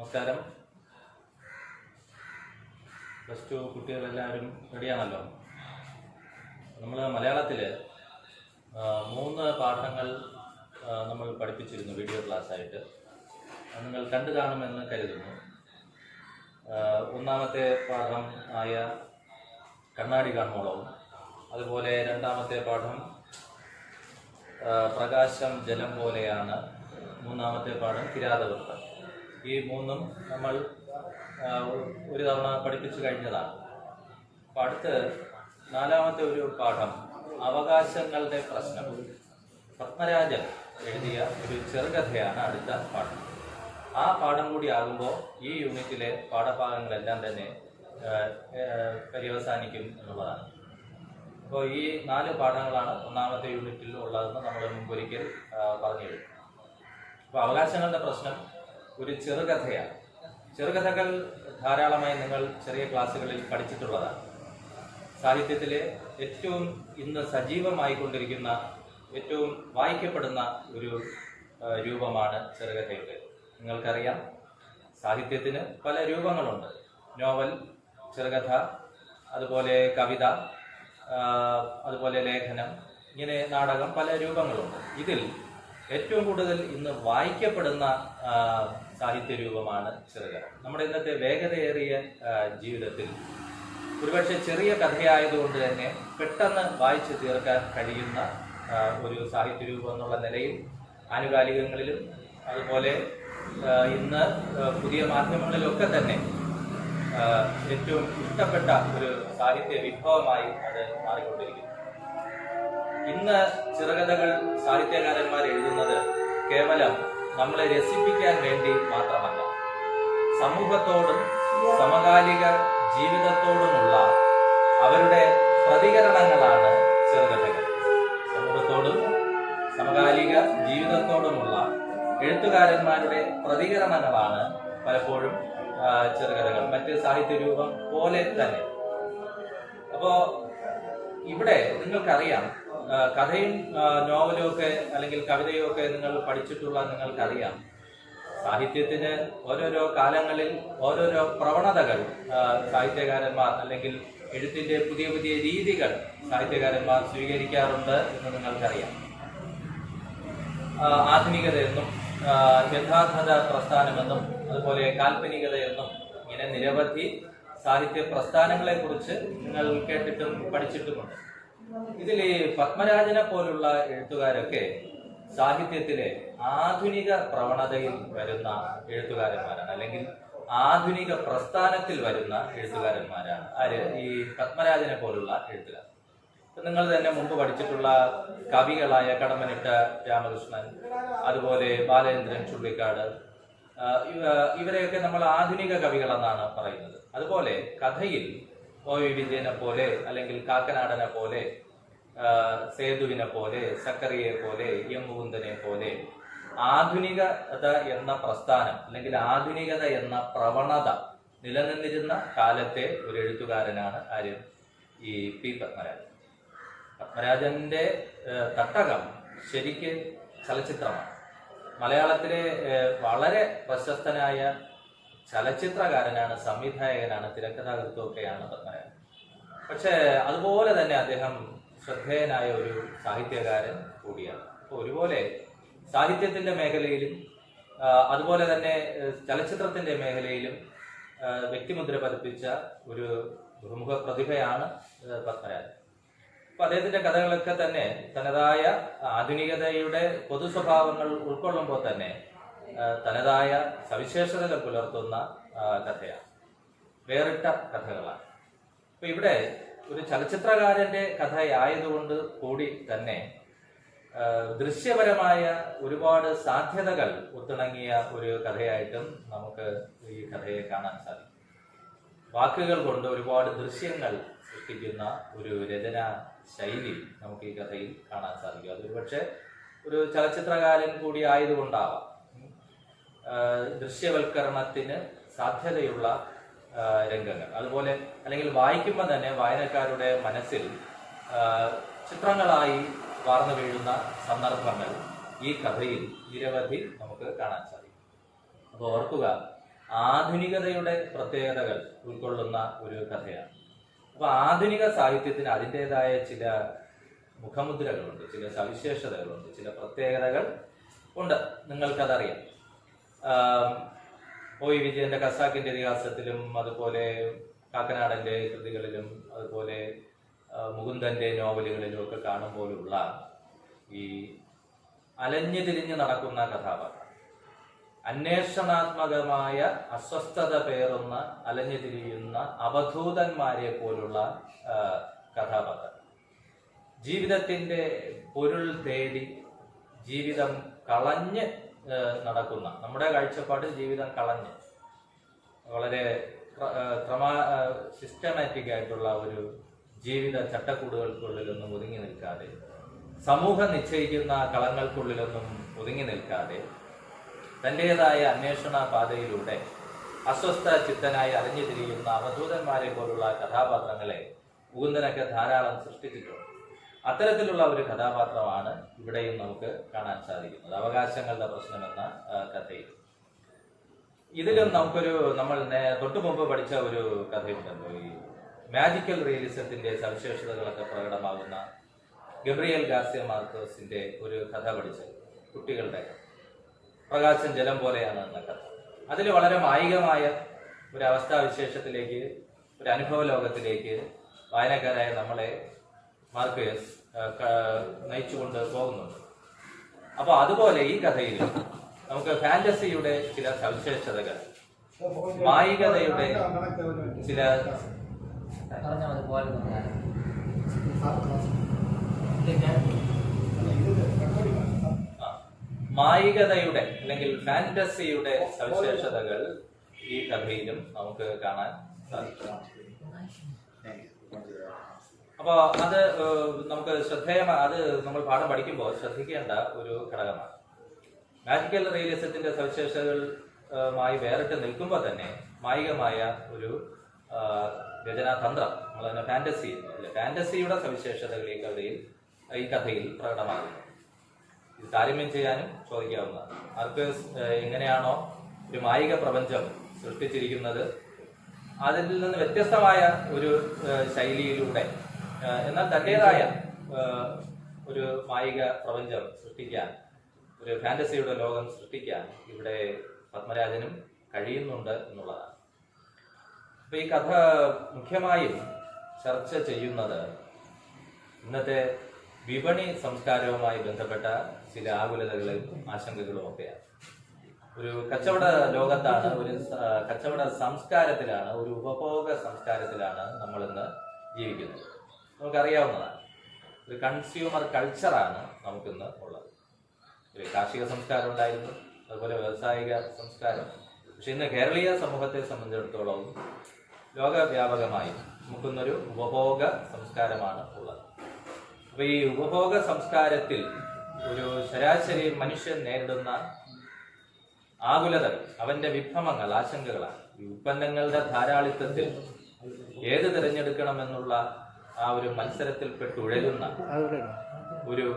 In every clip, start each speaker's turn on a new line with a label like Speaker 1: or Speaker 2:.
Speaker 1: നമസ്കാരം. Plus two കുട്ടികളെല്ലാവരും റെഡിയാണല്ലോ. നമ്മൾ മലയാളത്തിൽ 3 പാഠങ്ങൾ നമ്മൾ പഠിപ്പിച്ചിരുന്നു വീഡിയോ ക്ലാസ്സായിട്ട്. നിങ്ങൾ കണ്ടു കാണുമെന്ന് കരുതുന്നു. ഒന്നാമത്തെ പാഠം ആയ കണ്ണാടി കാണുമോളവും, അതുപോലെ രണ്ടാമത്തെ പാഠം പ്രകാശം ജലം പോലെയാണ്, മൂന്നാമത്തെ പാഠം കിരാതവൃത്തം. ഈ 3 നമ്മൾ ഒരു തവണ പഠിപ്പിച്ചു കഴിഞ്ഞതാണ്. അപ്പം അടുത്ത് 4ാമത്തെ ഒരു പാഠം അവകാശങ്ങളുടെ പ്രശ്നം. പത്മരാജൻ എഴുതിയ ഒരു ചെറുകഥയാണ് അടുത്ത പാഠം. ആ പാഠം കൂടി ആകുമ്പോൾ ഈ യൂണിറ്റിലെ പാഠഭാഗങ്ങളെല്ലാം തന്നെ പര്യവസാനിക്കും എന്നുള്ളതാണ്. അപ്പോൾ ഈ 4 പാഠങ്ങളാണ് ഒന്നാമത്തെ യൂണിറ്റിൽ ഉള്ളതെന്ന് നമ്മൾ മുമ്പൊരിക്കൽ പറഞ്ഞിരുന്നു. അപ്പോൾ അവകാശങ്ങളുടെ പ്രശ്നം ഒരു ചെറുകഥയാണ്. ചെറുകഥകൾ ധാരാളമായി നിങ്ങൾ ചെറിയ ക്ലാസ്സുകളിൽ പഠിച്ചിട്ടുള്ളതാണ്. സാഹിത്യത്തിലെ ഏറ്റവും ഇന്ന് സജീവമായിക്കൊണ്ടിരിക്കുന്ന, ഏറ്റവും വായിക്കപ്പെടുന്ന ഒരു രൂപമാണ് ചെറുകഥയുടെ. നിങ്ങൾക്കറിയാം, സാഹിത്യത്തിന് പല രൂപങ്ങളുണ്ട്. നോവൽ, ചെറുകഥ, അതുപോലെ കവിത, അതുപോലെ ലേഖനം, ഇങ്ങനെ നാടകം, പല രൂപങ്ങളുണ്ട്. ഇതിൽ ഏറ്റവും കൂടുതൽ ഇന്ന് വായിക്കപ്പെടുന്ന സാഹിത്യ രൂപമാണ് ചെറുകഥ. നമ്മുടെ ഇന്നത്തെ വേഗതയേറിയ ജീവിതത്തിൽ ഒരുപക്ഷെ ചെറിയ കഥയായതുകൊണ്ട് തന്നെ പെട്ടെന്ന് വായിച്ചു തീർക്കാൻ കഴിയുന്ന ഒരു സാഹിത്യ രൂപം എന്നുള്ള നിലയിൽ ആനുകാലികങ്ങളിലും അതുപോലെ ഇന്ന് പുതിയ മാധ്യമങ്ങളിലൊക്കെ തന്നെ ഏറ്റവും ഇഷ്ടപ്പെട്ട ഒരു സാഹിത്യ വിഭവമായി അത് മാറിക്കൊണ്ടിരിക്കുന്നു. ഇന്ന് ചെറുകഥകൾ സാഹിത്യകാരന്മാർ എഴുതുന്നത് കേവലം നമ്മളെ രസിപ്പിക്കാൻ വേണ്ടി മാത്രമല്ല, സമൂഹത്തോടും സമകാലിക ജീവിതത്തോടുമുള്ള അവരുടെ പ്രതികരണങ്ങളാണ് ചെറുകഥകൾ. സമൂഹത്തോടും സമകാലിക ജീവിതത്തോടുമുള്ള എഴുത്തുകാരന്മാരുടെ പ്രതികരണങ്ങളാണ് പലപ്പോഴും ചെറുകഥകൾ, മറ്റ് സാഹിത്യ രൂപം പോലെ തന്നെ. അപ്പോൾ ഇവിടെ നിങ്ങൾക്കറിയാം, കഥയും നോവലും ഒക്കെ അല്ലെങ്കിൽ കവിതയും ഒക്കെ നിങ്ങൾ പഠിച്ചിട്ടുള്ള നിങ്ങൾക്കറിയാം, സാഹിത്യത്തിന് ഓരോരോ കാലങ്ങളിൽ ഓരോരോ പ്രവണതകൾ സാഹിത്യകാരന്മാർ അല്ലെങ്കിൽ എഴുത്തിന്റെ പുതിയ പുതിയ രീതികൾ സാഹിത്യകാരന്മാർ സ്വീകരിക്കാറുണ്ട് എന്ന് നിങ്ങൾക്കറിയാം. ആധുനികതയെന്നും യഥാർത്ഥത പ്രസ്ഥാനമെന്നും അതുപോലെ കാൽപ്പനികതയെന്നും ഇങ്ങനെ നിരവധി സാഹിത്യ പ്രസ്ഥാനങ്ങളെ കുറിച്ച് നിങ്ങൾ കേട്ടിട്ടും പഠിച്ചിട്ടുമുണ്ട്. ഇതിൽ പത്മരാജനെ പോലുള്ള എഴുത്തുകാരൊക്കെ സാഹിത്യത്തിലെ ആധുനിക പ്രവണതയിൽ വരുന്ന എഴുത്തുകാരന്മാരാണ്, അല്ലെങ്കിൽ ആധുനിക പ്രസ്ഥാനത്തിൽ വരുന്ന എഴുത്തുകാരന്മാരാണ്. ആര്? ഈ പത്മരാജനെ പോലുള്ള എഴുത്തുകാർ. നിങ്ങൾ തന്നെ മുമ്പ് പഠിച്ചിട്ടുള്ള കവികളായ കടമ്മനിട്ട രാമകൃഷ്ണൻ, അതുപോലെ ബാലചന്ദ്രൻ ചുള്ളിക്കാട്, ഇവരെയൊക്കെ നമ്മൾ ആധുനിക കവികളെന്നാണ് പറയുന്നത്. അതുപോലെ കഥയിൽ OV വിജയനെ പോലെ, അല്ലെങ്കിൽ കാക്കനാടനെ പോലെ, സേതുവിനെ പോലെ, സക്കറിയെ പോലെ, എം മുകുന്ദനെ പോലെ ആധുനികത എന്ന പ്രസ്ഥാനം അല്ലെങ്കിൽ ആധുനികത എന്ന പ്രവണത നിലനിന്നിരുന്ന കാലത്തെ ഒരു എഴുത്തുകാരനാണ് ആര്? ഈ പി പത്മരാജൻ. പത്മരാജന്റെ തട്ടകം ശരിക്ക് ചലച്ചിത്രമാണ്. മലയാളത്തിലെ വളരെ പ്രശസ്തനായ ചലച്ചിത്രകാരനാണ്, സംവിധായകനാണ്, തിരക്കഥാകൃത്തുമൊക്കെയാണ് പത്മരാജൻ. പക്ഷേ അതുപോലെ തന്നെ അദ്ദേഹം ശ്രദ്ധേയനായ ഒരു സാഹിത്യകാരൻ കൂടിയാണ്. അപ്പോൾ ഒരുപോലെ സാഹിത്യത്തിന്റെ മേഖലയിലും അതുപോലെ തന്നെ ചലച്ചിത്രത്തിന്റെ മേഖലയിലും വ്യക്തിമുദ്ര പതിപ്പിച്ച ഒരു പ്രമുഖ പ്രതിഭയാണ് പത്മരാജൻ. അപ്പൊ അദ്ദേഹത്തിന്റെ കഥകളൊക്കെ തന്നെ തനതായ ആധുനികതയുടെ പൊതു സ്വഭാവങ്ങൾ ഉൾക്കൊള്ളുമ്പോൾ തന്നെ തനതായ സവിശേഷതകൾ പുലർത്തുന്ന കഥയാണ്, വേറിട്ട കഥകളാണ്. അപ്പൊ ഇവിടെ ഒരു ചലച്ചിത്രകാരന്റെ കഥയായതുകൊണ്ട് കൂടി തന്നെ ദൃശ്യപരമായ ഒരുപാട് സാധ്യതകൾ ഒത്തിണങ്ങിയ ഒരു കഥയായിട്ടും നമുക്ക് ഈ കഥയെ കാണാൻ സാധിക്കും. വാക്കുകൾ കൊണ്ട് ഒരുപാട് ദൃശ്യങ്ങൾ സൃഷ്ടിക്കുന്ന ഒരു രചനാ ശൈലി നമുക്ക് ഈ കഥയിൽ കാണാൻ സാധിക്കും. അതൊരു പക്ഷേ ഒരു ചലച്ചിത്രകാരൻ കൂടി ആയതുകൊണ്ടാവാം ദൃശ്യവൽക്കരണത്തിന് സാധ്യതയുള്ള രംഗങ്ങൾ, അതുപോലെ അല്ലെങ്കിൽ വായിക്കുമ്പോൾ തന്നെ വായനക്കാരുടെ മനസ്സിൽ ചിത്രങ്ങളായി വാർന്നു വീഴുന്ന സന്ദർഭങ്ങൾ ഈ കഥയിൽ നിരവധി നമുക്ക് കാണാൻ സാധിക്കും. അപ്പോൾ ഓർക്കുക, ആധുനികതയുടെ പ്രത്യേകതകൾ ഉൾക്കൊള്ളുന്ന ഒരു കഥയാണ്. അപ്പോൾ ആധുനിക സാഹിത്യത്തിന് അതിൻ്റെതായ ചില മുഖമുദ്രകളുണ്ട്, ചില സവിശേഷതകളുണ്ട്, ചില പ്രത്യേകതകൾ ഉണ്ട്. നിങ്ങൾക്കതറിയാം. ഒ.ഇ. വിജയന്റെ ഖസാക്കിന്റെ ഇതിഹാസത്തിലും, അതുപോലെ കാക്കനാടന്റെ കൃതികളിലും, അതുപോലെ മുകുന്ദന്റെ നോവലുകളിലും ഒക്കെ കാണുമ്പോഴുള്ള ഈ അലഞ്ഞു തിരിഞ്ഞ് നടക്കുന്ന കഥാപാത്രം, അന്വേഷണാത്മകമായ അസ്വസ്ഥത പേറുന്ന അലഞ്ഞു തിരിയുന്ന അവധൂതന്മാരെ പോലുള്ള കഥാപാത്രം, ജീവിതത്തിന്റെ പൊരുൾ തേടി ജീവിതം കളഞ്ഞ് നടക്കുന്ന, നമ്മുടെ കാഴ്ചപ്പാടിൽ ജീവിതം കളഞ്ഞ് വളരെ സിസ്റ്റമാറ്റിക് ആയിട്ടുള്ള ഒരു ജീവിത ചട്ടക്കൂടുകൾക്കുള്ളിലൊന്നും ഒതുങ്ങി നിൽക്കാതെ, സമൂഹം നിശ്ചയിക്കുന്ന കളങ്ങൾക്കുള്ളിലൊന്നും ഒതുങ്ങി നിൽക്കാതെ, തൻ്റെതായ അന്വേഷണ പാതയിലൂടെ അസ്വസ്ഥ ചിത്തനായി അലഞ്ഞു തിരിയുന്ന അവധൂതന്മാരെ പോലുള്ള കഥാപാത്രങ്ങളെ മുകുന്ദനൊക്കെ ധാരാളം സൃഷ്ടിച്ചിട്ടുണ്ട്. അത്തരത്തിലുള്ള ഒരു കഥാപാത്രമാണ് ഇവിടെയും നമുക്ക് കാണാൻ സാധിക്കുന്നത്. അവകാശങ്ങളുടെ പ്രശ്നം എന്ന കഥയിൽ ഇതിലും നമ്മൾ തൊട്ടു മുമ്പ് പഠിച്ച ഒരു കഥയുണ്ടല്ലോ, ഈ മാജിക്കൽ റിയലിസത്തിന്റെ സവിശേഷതകളൊക്കെ പ്രകടമാകുന്ന ഗബ്രിയേൽ ഗാർസിയ മാർക്കേസിന്റെ ഒരു കഥ പഠിച്ചത്, കുട്ടികളുടെ പ്രകാശം ജലം പോലെയാണ് എന്ന കഥ. അതിൽ വളരെ മായികമായ ഒരു അവസ്ഥാവിശേഷത്തിലേക്ക്, ഒരു അനുഭവ ലോകത്തിലേക്ക് വായനക്കാരായ നമ്മളെ മാർക്കേസ് നയിച്ചുകൊണ്ട് പോകുന്നുണ്ട്. അപ്പോൾ അതുപോലെ ഈ കഥയിൽ നമുക്ക് ഫാന്റസിയുടെ ചില സവിശേഷതകൾ, മായികതയുടെ ചില മായികതയുടെ അല്ലെങ്കിൽ ഫാന്റസിയുടെ സവിശേഷതകൾ ഈ കഥയിലും നമുക്ക് കാണാൻ സാധിക്കും. അപ്പോൾ അത് നമുക്ക് അത് നമ്മൾ പാഠം പഠിക്കുമ്പോൾ ശ്രദ്ധിക്കേണ്ട ഒരു ഘടകമാണ്. മാജിക്കൽ റിയലിസത്തിന്റെ സവിശേഷതകളുമായി വേറിട്ട് നിൽക്കുമ്പോൾ തന്നെ മായികമായ ഒരു രചനാതന്ത്രം, നമ്മളതിനെ ഫാന്റസിയുടെ സവിശേഷതകൾ ഈ കഥയിൽ പ്രകടമാകുന്നു. ഇത് താരതമ്യം ചെയ്യാനും ചോദിക്കാവുന്നതാണ്. മാർക്കേസ് എങ്ങനെയാണോ ഒരു മായിക പ്രപഞ്ചം സൃഷ്ടിച്ചിരിക്കുന്നത്, അതിൽ നിന്ന് വ്യത്യസ്തമായ ഒരു ശൈലിയിലൂടെ, എന്നാൽ തൻ്റെതായ ഒരു മായിക പ്രപഞ്ചം സൃഷ്ടിക്കാൻ, ഒരു ഫാന്റസിയുടെ ലോകം സൃഷ്ടിക്കാൻ ഇവിടെ പത്മരാജനും കഴിയുന്നുണ്ട് എന്നുള്ളതാണ്. അപ്പൊ ഈ കഥ മുഖ്യമായും ചർച്ച ചെയ്യുന്നത് ഇന്നത്തെ വിപണി സംസ്കാരവുമായി ബന്ധപ്പെട്ട ചില ആകുലതകളും ആശങ്കകളും ഒക്കെയാണ്. ഒരു കച്ചവട ലോകത്താണ്, ഒരു കച്ചവട സംസ്കാരത്തിലാണ്, ഒരു ഉപഭോഗ സംസ്കാരത്തിലാണ് നമ്മളിന്ന് ജീവിക്കുന്നത്. നമുക്കറിയാവുന്നതാണ്. ഒരു കൺസ്യൂമർ കൾച്ചറാണ് നമുക്കിന്ന് ഉള്ളത്. ഒരു കാർഷിക സംസ്കാരം ഉണ്ടായിരുന്നു, അതുപോലെ വ്യാവസായിക സംസ്കാരം. പക്ഷെ ഇന്ന് കേരളീയ സമൂഹത്തെ സംബന്ധിച്ചിടത്തോളം ലോകവ്യാപകമായി നമുക്കിന്നൊരു ഉപഭോഗ സംസ്കാരമാണ് ഉള്ളത്. അപ്പൊ ഈ ഉപഭോഗ സംസ്കാരത്തിൽ ഒരു ശരാശരി മനുഷ്യൻ നേരിടുന്ന ആകുലതകൾ, അവന്റെ വിഭ്രമങ്ങൾ, ആശങ്കകളാണ്. ഈ ഉൽപ്പന്നങ്ങളുടെ ധാരാളിത്തത്തിൽ ഏത് തിരഞ്ഞെടുക്കണമെന്നുള്ള ആ ഒരു മത്സരത്തിൽപ്പെട്ടുഴലുന്ന ഒരു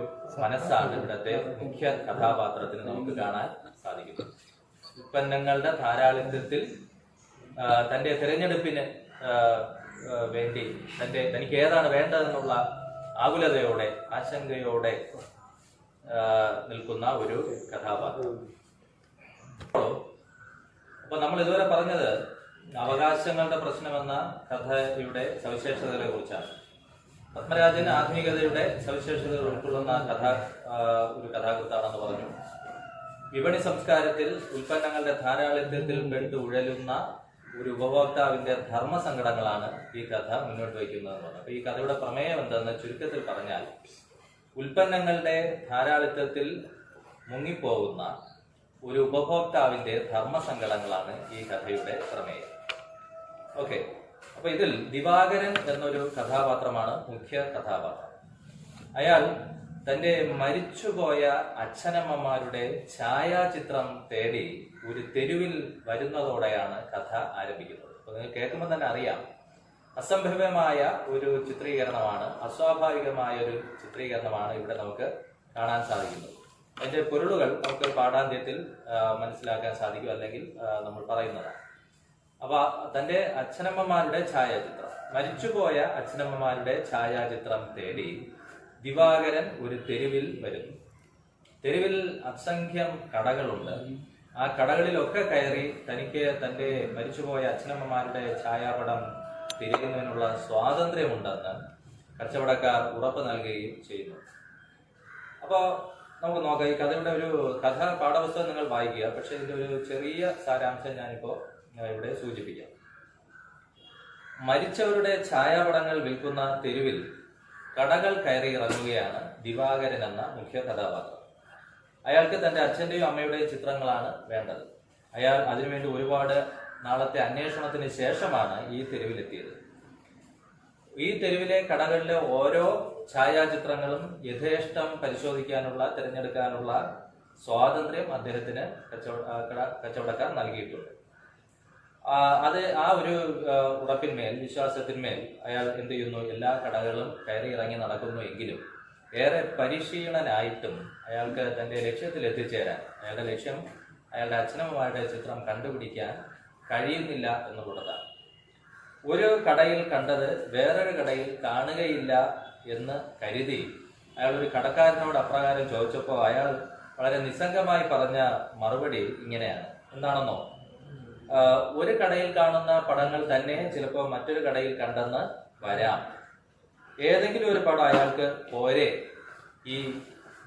Speaker 1: മനസ്സാണ് ഇവിടത്തെ മുഖ്യ കഥാപാത്രത്തിന് നമുക്ക് കാണാൻ സാധിക്കുന്നത്. ഉൽപ്പന്നങ്ങളുടെ ധാരാളിത്തത്തിൽ തന്റെ തിരഞ്ഞെടുപ്പിന് വേണ്ടി തനിക്ക് ഏതാണ് വേണ്ടതെന്നുള്ള ആകുലതയോടെ, ആശങ്കയോടെ നിൽക്കുന്ന ഒരു കഥാപാത്രം. അപ്പൊ നമ്മൾ ഇതുവരെ പറഞ്ഞത് അവകാശങ്ങളുടെ പ്രശ്നമെന്ന കഥയുടെ സവിശേഷതകളെ കുറിച്ചാണ്. പത്മരാജൻ ആധുനികതയുടെ സവിശേഷതകൾ ഉൾക്കൊള്ളുന്ന ഒരു കഥാകൃത്താണെന്ന് പറഞ്ഞു. വിപണി സംസ്കാരത്തിൽ ഉൽപ്പന്നങ്ങളുടെ ധാരാളിത്തത്തിൽ പെട്ട് ഉഴലുന്ന ഒരു ഉപഭോക്താവിന്റെ ധർമ്മസങ്കടങ്ങളാണ് ഈ കഥ മുന്നോട്ട് വയ്ക്കുന്നതെന്ന് പറഞ്ഞു. അപ്പൊ ഈ കഥയുടെ പ്രമേയം എന്തെന്ന് ചുരുക്കത്തിൽ പറഞ്ഞാൽ, ഉൽപ്പന്നങ്ങളുടെ ധാരാളിത്തത്തിൽ മുങ്ങിപ്പോകുന്ന ഒരു ഉപഭോക്താവിന്റെ ധർമ്മസങ്കടങ്ങളാണ് ഈ കഥയുടെ പ്രമേയം. ഓക്കെ, അപ്പൊ ഇതിൽ ദിവാകരൻ എന്നൊരു കഥാപാത്രമാണ് മുഖ്യ കഥാപാത്രം. അയാൾ തന്റെ മരിച്ചുപോയ അച്ഛനമ്മമാരുടെ ഛായാചിത്രം തേടി ഒരു തെരുവിൽ വരുന്നതോടെയാണ് കഥ ആരംഭിക്കുന്നത്. അപ്പൊ നിങ്ങൾ കേൾക്കുമ്പോൾ തന്നെ അറിയാം, അസംഭവ്യമായ ഒരു ചിത്രീകരണമാണ്, അസ്വാഭാവികമായ ഒരു ചിത്രീകരണമാണ് ഇവിടെ നമുക്ക് കാണാൻ സാധിക്കുന്നത്. അതിന്റെ പൊരുളുകൾ നമുക്ക് പാഠാന്ത്യത്തിൽ മനസ്സിലാക്കാൻ സാധിക്കും, അല്ലെങ്കിൽ നമ്മൾ പറയുന്നതാണ്. അപ്പൊ തന്റെ അച്ഛനമ്മമാരുടെ ഛായാചിത്രം, മരിച്ചുപോയ അച്ഛനമ്മമാരുടെ ഛായാചിത്രം തേടി ദിവാകരൻ ഒരു തെരുവിൽ വരുന്നു. തെരുവിൽ അസംഖ്യം കടകളുണ്ട്. ആ കടകളിലൊക്കെ കയറി തനിക്ക് തന്റെ മരിച്ചുപോയ അച്ഛനമ്മമാരുടെ ഛായാപടം തിരയുന്നതിനുള്ള സ്വാതന്ത്ര്യമുണ്ടെന്ന് കച്ചവടക്കാർ ഉറപ്പ് നൽകുകയും ചെയ്യുന്നു. അപ്പോൾ നമുക്ക് നോക്കാം. ഈ കഥയുടെ ഒരു പാഠപുസ്തകം നിങ്ങൾ വായിക്കുക. പക്ഷെ ഇതിന്റെ ഒരു ചെറിയ സാരാംശം ഞാനിപ്പോ ഇവിടെ സൂചിപ്പിക്കാം. മരിച്ചവരുടെ ഛായാപടങ്ങൾ വിൽക്കുന്ന തെരുവിൽ കടകൾ കയറി ഇറങ്ങുകയാണ് ദിവാകരൻ എന്ന മുഖ്യ കഥാപാത്രം. അയാൾക്ക് തന്റെ അച്ഛന്റെയും അമ്മയുടെയും ചിത്രങ്ങളാണ് വേണ്ടത്. അയാൾ അതിനുവേണ്ടി ഒരുപാട് നാളത്തെ അന്വേഷണത്തിന് ശേഷമാണ് ഈ തെരുവിലെത്തിയത്. ഈ തെരുവിലെ കടകളിലെ ഓരോ ഛായാചിത്രങ്ങളും യഥേഷ്ടം പരിശോധിക്കാനുള്ള, തിരഞ്ഞെടുക്കാനുള്ള സ്വാതന്ത്ര്യം അദ്ദേഹത്തിന് കച്ചവടക്കാർ നൽകിയിട്ടുണ്ട്. അത് ആ ഒരു ഉറപ്പിന്മേൽ, വിശ്വാസത്തിന്മേൽ അയാൾ എന്ത് ചെയ്യുന്നു? എല്ലാ കടകളും കയറി ഇറങ്ങി നടക്കുന്നു. എങ്കിലും ഏറെ പരിശീലനായിട്ടും അയാൾക്ക് തന്റെ ലക്ഷ്യത്തിൽ എത്തിച്ചേരാൻ, അയാളുടെ ലക്ഷ്യം അയാളുടെ അച്ഛനമ്മമാരുടെ ചിത്രം കണ്ടുപിടിക്കാൻ കഴിയുന്നില്ല എന്നുള്ളതാണ്. ഒരു കടയിൽ കണ്ടത് വേറൊരു കടയിൽ കാണുകയില്ല എന്ന് കരുതി അയാൾ ഒരു കടക്കാരനോട് അപ്രകാരം ചോദിച്ചപ്പോൾ അയാൾ വളരെ നിസ്സംഗമായി പറഞ്ഞ മറുപടി ഇങ്ങനെയാണ്. എന്താണെന്നോ? ഒരു കടയിൽ കാണുന്ന പടങ്ങൾ തന്നെ ചിലപ്പോൾ മറ്റൊരു കടയിൽ കണ്ടെന്ന് വരാം. ഏതെങ്കിലും ഒരു പടം അയാൾക്ക് പോരെ.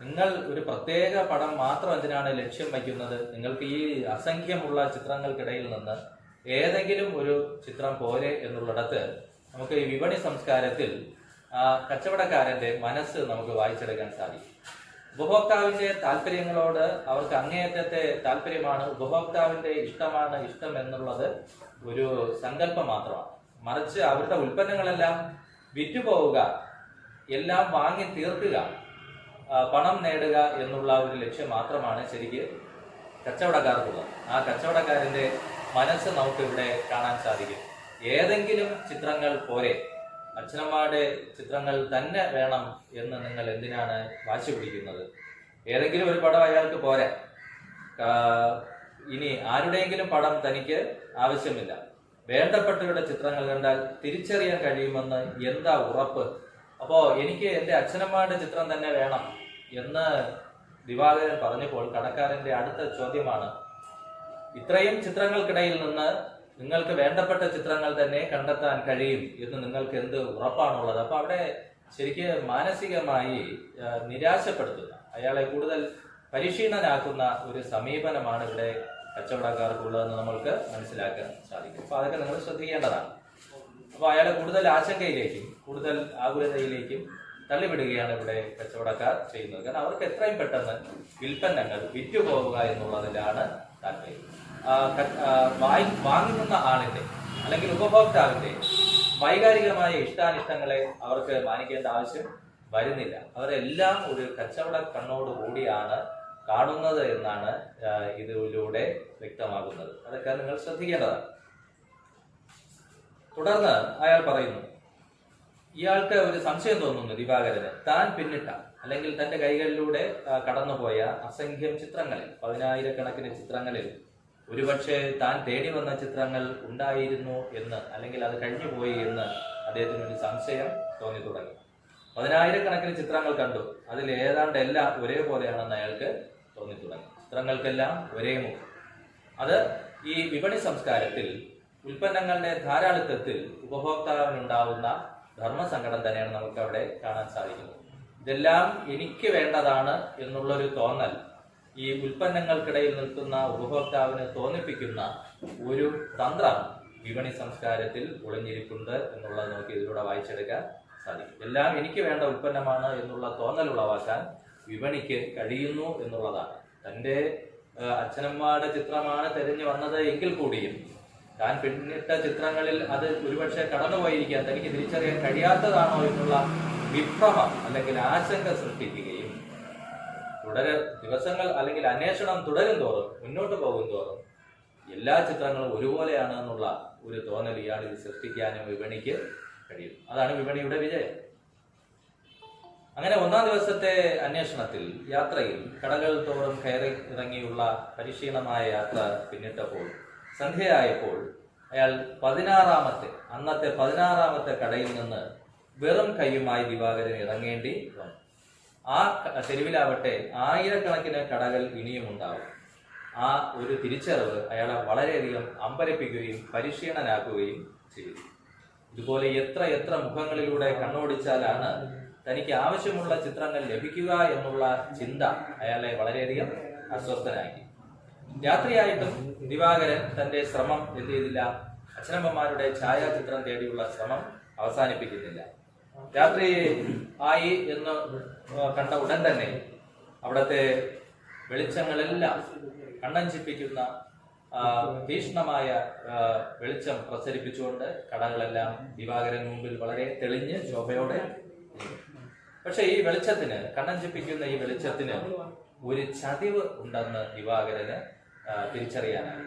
Speaker 1: നിങ്ങൾ ഒരു പ്രത്യേക പടം മാത്രം എന്തിനാണ് ലക്ഷ്യം വയ്ക്കുന്നത്? നിങ്ങൾക്ക് ഈ അസംഖ്യമുള്ള ചിത്രങ്ങൾക്കിടയിൽ നിന്ന് ഏതെങ്കിലും ഒരു ചിത്രം പോരെ എന്നുള്ളിടത്ത് നമുക്ക് ഈ വിപണി സംസ്കാരത്തിൽ കച്ചവടക്കാരന്റെ മനസ്സ് നമുക്ക് വായിച്ചെടുക്കാൻ സാധിക്കും. ഉപഭോക്താവിന്റെ താല്പര്യങ്ങളോട് അവർക്ക് അങ്ങേയറ്റത്തെ താല്പര്യമാണ്. ഉപഭോക്താവിന്റെ ഇഷ്ടം എന്നുള്ളത് ഒരു സങ്കല്പം മാത്രമാണ്. മറിച്ച് അവരുടെ ഉൽപ്പന്നങ്ങളെല്ലാം വിറ്റുപോവുക, എല്ലാം വാങ്ങി തീർക്കുക, പണം നേടുക എന്നുള്ള ഒരു ലക്ഷ്യം മാത്രമാണ് ശരിക്ക് കച്ചവടക്കാർക്കുള്ളത്. ആ കച്ചവടക്കാരന്റെ മനസ്സ് നമുക്ക് ഇവിടെ കാണാൻ സാധിക്കും. ഏതെങ്കിലും ചിത്രങ്ങൾ പോരെ, അച്ഛനമ്മയുടെ ചിത്രങ്ങൾ തന്നെ വേണം എന്ന് നിങ്ങൾ എന്തിനാണ് വാശി പിടിക്കുന്നത്? ഏതെങ്കിലും ഒരു പടം അയാൾക്ക് പോരാ. ഇനി ആരുടെയെങ്കിലും പടം തനിക്ക് ആവശ്യമില്ല. വേണ്ടപ്പെട്ടവരുടെ ചിത്രങ്ങൾ കണ്ടാൽ തിരിച്ചറിയാൻ കഴിയുമെന്ന് എന്താ ഉറപ്പ്? അപ്പോ എനിക്ക് എന്റെ അച്ഛനമ്മയുടെ ചിത്രം തന്നെ വേണം എന്ന് ദിവാകരൻ പറഞ്ഞപ്പോൾ കടക്കാരന്റെ അടുത്ത ചോദ്യമാണ്, ഇത്രയും ചിത്രങ്ങൾക്കിടയിൽ നിന്ന് നിങ്ങൾക്ക് വേണ്ടപ്പെട്ട ചിത്രങ്ങൾ തന്നെ കണ്ടെത്താൻ കഴിയും എന്ന് നിങ്ങൾക്ക് എന്ത് ഉറപ്പാണുള്ളത്? അപ്പൊ അവിടെ ശരിക്ക് മാനസികമായി നിരാശപ്പെടുത്തുന്ന, അയാളെ കൂടുതൽ പരിശീലനാക്കുന്ന ഒരു സമീപനമാണ് ഇവിടെ കച്ചവടക്കാർക്കുള്ളതെന്ന് നമ്മൾക്ക് മനസ്സിലാക്കാൻ സാധിക്കും. അപ്പൊ അതൊക്കെ നിങ്ങൾ ശ്രദ്ധിക്കേണ്ടതാണ്. അപ്പൊ അയാളെ കൂടുതൽ ആശങ്കയിലേക്കും കൂടുതൽ ആകുലതയിലേക്കും തള്ളിവിടുകയാണ് ഇവിടെ കച്ചവടക്കാർ ചെയ്യുന്നത്. കാരണം അവർക്ക് എത്രയും പെട്ടെന്ന് വിൽപ്പന്നങ്ങൾ വിറ്റുപോവുക എന്നുള്ളതിലാണ് താല്പര്യം. വാങ്ങുന്ന ആളിന്റെ അല്ലെങ്കിൽ ഉപഭോക്താവിന്റെ വൈകാരികമായ ഇഷ്ടാനിഷ്ടങ്ങളെ അവർക്ക് മാനിക്കേണ്ട ആവശ്യം വരുന്നില്ല. അവരെല്ലാം ഒരു കച്ചവട കണ്ണോട് കൂടിയാണ് കാണുന്നത് എന്നാണ് ഇതിലൂടെ വ്യക്തമാകുന്നത്. അതൊക്കെ നിങ്ങൾ ശ്രദ്ധിക്കേണ്ടതാണ്. തുടർന്ന് അയാൾ പറയുന്നു, ഇയാൾക്ക് ഒരു സംശയം തോന്നുന്നു ദിവാകരന്. താൻ പിന്നിട്ട അല്ലെങ്കിൽ തന്റെ കൈകളിലൂടെ കടന്നുപോയ അസംഖ്യം ചിത്രങ്ങളിൽ, 10,000-കണക്കിന് ചിത്രങ്ങളിൽ ഒരുപക്ഷെ താൻ തേടി വന്ന ചിത്രങ്ങൾ ഉണ്ടായിരുന്നു എന്ന്, അല്ലെങ്കിൽ അത് കഴിഞ്ഞുപോയി എന്ന് അദ്ദേഹത്തിന് ഒരു സംശയം തോന്നി തുടങ്ങി. 10,000-കണക്കിന് ചിത്രങ്ങൾ കണ്ടു. അതിൽ ഏതാണ്ട് എല്ലാം ഒരേപോലെയാണെന്ന് അയാൾക്ക് തോന്നി തുടങ്ങി. ചിത്രങ്ങൾക്കെല്ലാം ഒരേ മുഖം. അത് ഈ വിപണി സംസ്കാരത്തിൽ ഉൽപ്പന്നങ്ങളുടെ ധാരാളിത്തത്തിൽ ഉപഭോക്താവിനുണ്ടാവുന്ന ധർമ്മസങ്കടം തന്നെയാണ് നമുക്ക് അവിടെ കാണാൻ സാധിക്കുന്നത്. ഇതെല്ലാം എനിക്ക് വേണ്ടതാണ് എന്നുള്ളൊരു തോന്നൽ ഈ ഉൽപ്പന്നങ്ങൾക്കിടയിൽ നിൽക്കുന്ന ഉപഭോക്താവിന് തോന്നിപ്പിക്കുന്ന ഒരു തന്ത്രം വിപണി സംസ്കാരത്തിൽ ഒളിഞ്ഞിരിപ്പുണ്ട് എന്നുള്ളത് നമുക്ക് ഇതിലൂടെ വായിച്ചെടുക്കാൻ സാധിക്കും. എല്ലാം എനിക്ക് വേണ്ട ഉൽപ്പന്നമാണ് എന്നുള്ള തോന്നൽ ഉളവാക്കാൻ വിപണിക്ക് കഴിയുന്നു എന്നുള്ളതാണ്. തൻ്റെ അച്ഛനമ്മയുടെ ചിത്രമാണ് തെരഞ്ഞു വന്നത് എങ്കിൽ കൂടിയും താൻ പിന്നിട്ട ചിത്രങ്ങളിൽ അത് ഒരുപക്ഷെ കടന്നുപോയിരിക്കാൻ തനിക്ക് തിരിച്ചറിയാൻ കഴിയാത്തതാണോ എന്നുള്ള വിഭ്രമം അല്ലെങ്കിൽ ആശങ്ക സൃഷ്ടിക്കുകയും ദിവസങ്ങൾ അല്ലെങ്കിൽ അന്വേഷണം തുടരും തോറും, മുന്നോട്ട് പോകും തോറും എല്ലാ ചിത്രങ്ങളും ഒരുപോലെയാണ് എന്നുള്ള ഒരു തോന്നൽ ഇയാളിൽ സൃഷ്ടിക്കാനും വിപണിക്ക് കഴിയും. അതാണ് വിപണിയുടെ വിജയം. അങ്ങനെ ഒന്നാം ദിവസത്തെ അന്വേഷണത്തിൽ യാത്രയിൽ കടകൾ തോറും കയറി ഇറങ്ങിയുള്ള പരിശീലനമായ യാത്ര പിന്നിട്ടപ്പോൾ സന്ധ്യയായപ്പോൾ അയാൾ അന്നത്തെ 16-ാമത്തെ കടയിൽ നിന്ന് വെറും കൈയുമായി ദിവാകരൻ ഇറങ്ങേണ്ടി വന്നു. ആ തെരുവിലാവട്ടെ ആയിരക്കണക്കിന് കടകൾ ഇനിയും ഉണ്ടാവും. ആ ഒരു തിരിച്ചറിവ് അയാളെ വളരെയധികം അമ്പരപ്പിക്കുകയും പരിശീലനാക്കുകയും ചെയ്തു. ഇതുപോലെ എത്ര മുഖങ്ങളിലൂടെ കണ്ണോടിച്ചാലാണ് തനിക്ക് ആവശ്യമുള്ള ചിത്രങ്ങൾ ലഭിക്കുക എന്നുള്ള ചിന്ത അയാളെ വളരെയധികം അസ്വസ്ഥനാക്കി. രാത്രിയായിട്ടും ദിവാകരൻ തന്റെ ശ്രമം എന്ത് ചെയ്തില്ല? അച്ഛനമ്മമാരുടെ ഛായാചിത്രം തേടിയുള്ള ശ്രമം അവസാനിപ്പിക്കുന്നില്ല. രാത്രി ആയി എന്ന് കണ്ട ഉടൻ തന്നെ അവിടത്തെ വെളിച്ചങ്ങളെല്ലാം കണ്ണഞ്ചിപ്പിക്കുന്ന തീക്ഷ്ണമായ വെളിച്ചം പ്രസരിപ്പിച്ചുകൊണ്ട് കടകളെല്ലാം ദിവാകരൻ മുമ്പിൽ വളരെ തെളിഞ്ഞ് ശോഭയോടെ. പക്ഷെ ഈ വെളിച്ചത്തിന്, കണ്ണഞ്ചിപ്പിക്കുന്ന ഈ വെളിച്ചത്തിന് ഒരു ചതിവ് ഉണ്ടെന്ന് ദിവാകരന് തിരിച്ചറിയാനാണ്.